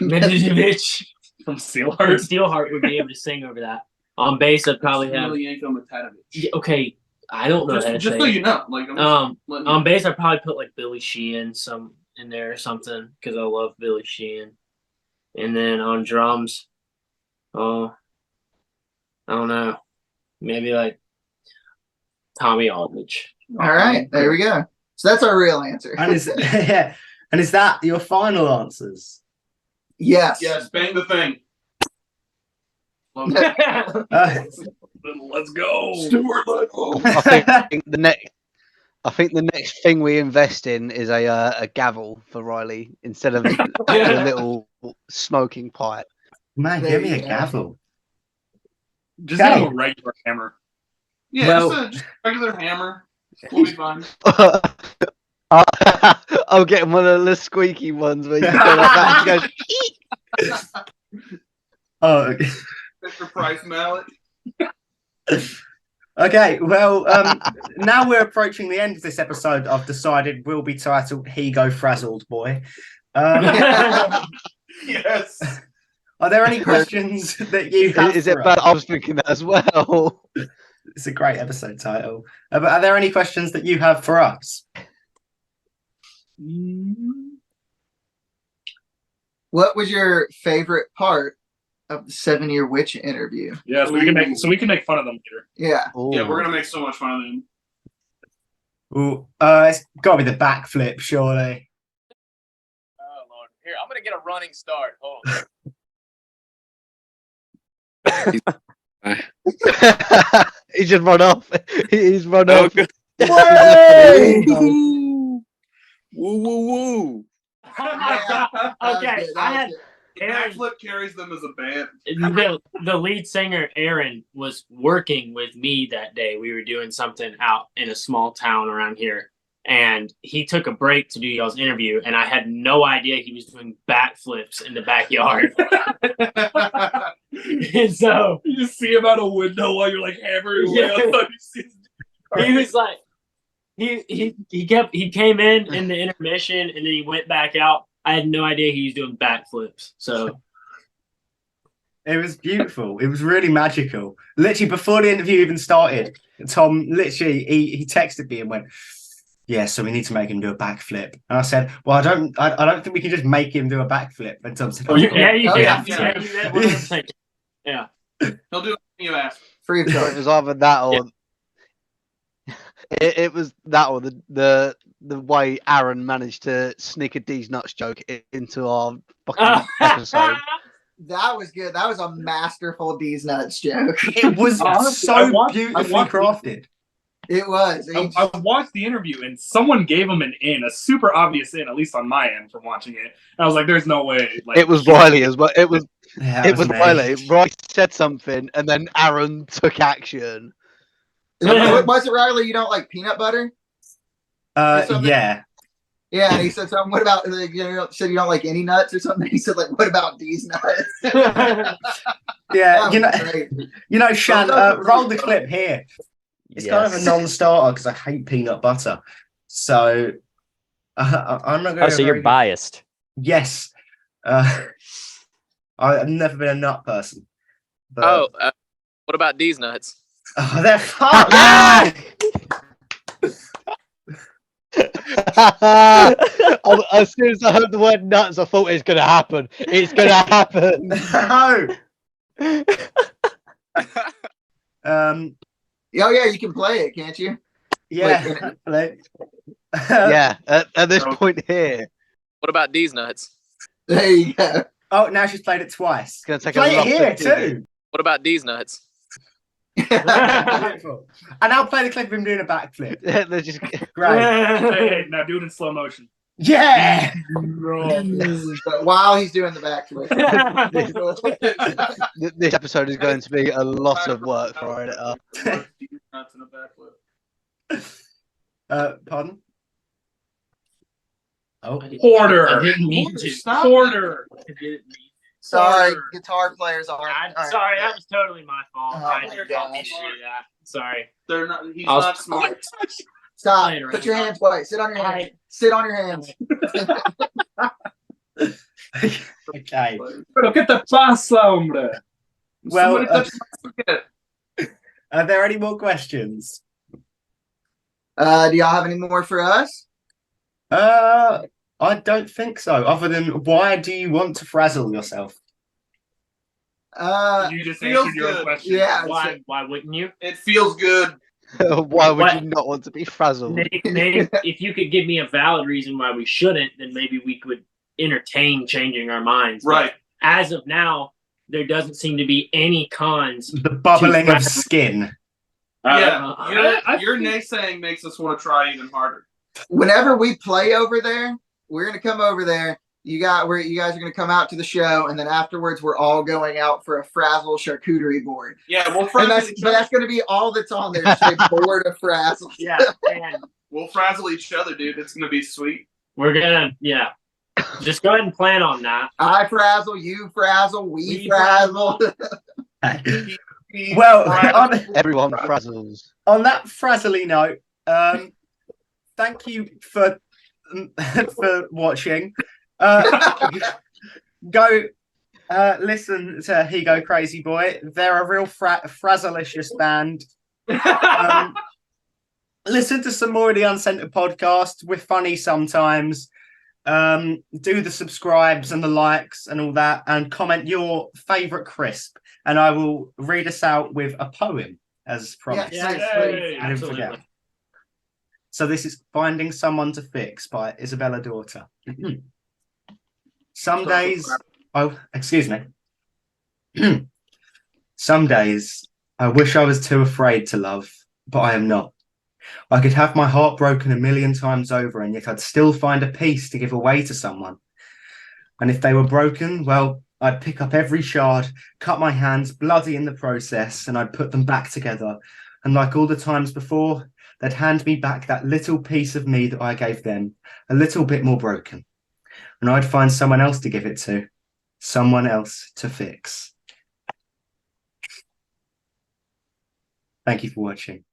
Medvedevich From from Steelheart. Steelheart would be able to sing over that. On bass, I'd probably have. Emelianenko Matadovich. Yeah, okay, I don't know how to Just say so it. you know, like I'm letting you On know. bass, I'd probably put like Billy Sheehan in there or something because I love Billy Sheehan. And then on drums, oh, I don't know, maybe like Tommy Aldridge. All right, there we go. So that's our real answer. And is yeah, and is that your final answers? Yes. Yes, bang the thing. Love yeah, it. Let's go. Stuart, let's go. I think the next thing we invest in is a gavel for Riley instead of a little smoking pipe. Man, There give me you a go. gavel. Just Okay. have a regular hammer. Yeah, Well- just a regular hammer. We'll be fine. I'll get one of the squeaky ones where you go like that and you go, Oh, Mr. Price mallet. okay. Well, now we're approaching the end of this episode. I've decided will be titled "Hego Frazzleboy." Yes. Are there any questions that you have? is it for bad? us? I was thinking that as well. It's a great episode title. But are there any questions that you have for us? What was your favorite part of the 7-Year Witch interview? Yeah, so we can make fun of them later. Yeah. Yeah, we're gonna make so much fun of them. Ooh, it's got to be the backflip, surely. Oh Lord! Here, I'm gonna get a running start. Oh, He's just run off. He's run Oh, off. good. Way! woo, woo, woo! That was Okay, good, that I was had good. Aaron. Backflip carries them as a band. The lead singer Aaron was working with me that day. We were doing something out in a small town around here, and he took a break to do y'all's interview, and I had no idea he was doing backflips in the backyard. And so You just see him out a window while you're like hammering away. Yeah. On you see his- he was like, he came in the intermission, and then he went back out. I had no idea he was doing backflips. So It was beautiful. It was really magical. Literally before the interview even started, Tom literally he texted me and went, "Yeah, so we need to make him do a backflip." And I said, "Well, I don't think we can just make him do a backflip." And Tom said, you yeah, you Oh, did. yeah. Yeah, you did. 100%. Yeah. He'll do anything you ask. Free of It charge. was either that or it was that or the way Aaron managed to sneak a D's nuts joke into our fucking episode. That was good. That was a masterful D's nuts joke. It was Honestly, so I watched beautifully the- crafted. It was. I watched the interview and someone gave him an in, a super obvious in, at least on my end from watching it. And I was like, "There's no way." Like, It was Riley as well. It was Yeah, me. Riley. Riley said something and then Aaron took action. Was it Riley? You don't like peanut butter? Yeah. Yeah, and he said something. What about said you don't like any nuts or something? He said like, what about these nuts? Yeah, That you know, was great. Shan, Those are roll really the fun. clip here. It's kind of a non-starter because I hate peanut butter. So I'm not going. Oh, so you're biased. Yes, I've never been a nut person. But, What about these nuts? oh, they're fun. As soon as I heard the word nuts, I thought it's gonna happen. It's gonna happen. No. Oh yeah, you can play it, can't you? Yeah. Yeah, at this point here. What about these nuts? There you go. Oh, now she's played it twice. It's gonna take Play a it lot here to dig it. too. What about these nuts? Beautiful. And I'll play the clip of him doing a backflip. They're just Great. Hey, now do it in slow motion. Yeah. But while he's doing the backflip. this episode is going to be a lot of work for our editor. Nuts in a backflip. Pardon? Oh, Porter. I didn't mean to. Stop. Porter. I didn't mean to. Sorry, Porter. guitar players are. I'm sorry, that was totally my fault. Oh, I my did not mean gosh. to do that. Sorry. They're not. He's I was- not smart. Stop. Playing right Put your now. hands away. Sit on your hands. I- Sit on your hands. okay. Pero qué te pasa, hombre? Well, Somebody touched my spaghetti. are there any more questions? Do y'all have any more for us? I don't think so. Other than, why do you want to frazzle yourself? You just feels answered your own good. question. Yeah. Why wouldn't you? It feels good. Why would What? you not want to be frazzled? Maybe if you could give me a valid reason why we shouldn't, then maybe we could entertain changing our minds. But Right. as of now, there doesn't seem to be any cons. The bubbling of frazzle. skin. Yeah. I Your naysaying makes us want to try even harder. Whenever we play over there, we're gonna come over there. You guys are gonna come out to the show, and then afterwards we're all going out for a frazzle charcuterie board. Yeah, we'll And frazzle that's each but other. that's gonna be all that's on there. Just a board of frazzles. Yeah, and We'll frazzle each other, dude. It's gonna be sweet. we're gonna just go ahead and plan on that. I frazzle, you frazzle, we We frazzle. Well, Everyone frazzles. on that frazzly note, thank you for watching. Go listen to Hego Crazyboy. They're a real frazzalicious band. Listen to some more of the Uncentered podcast. We're funny sometimes. Do the subscribes and the likes and all that, and comment your favorite crisp, and I will read us out with a poem as promised. Yes, Yes, please. I didn't forget. So this is Finding Someone to Fix by Isabella Daughter. Some days, excuse me. Some days I wish I was too afraid to love, but I am not. I could have my heart broken 1,000,000 times over, and yet I'd still find a piece to give away to someone. And if they were broken, well, I'd pick up every shard, cut my hands bloody in the process, and I'd put them back together. And like all the times before, they'd hand me back that little piece of me that I gave them, a little bit more broken. And I'd find someone else to give it to, someone else to fix. Thank you for watching.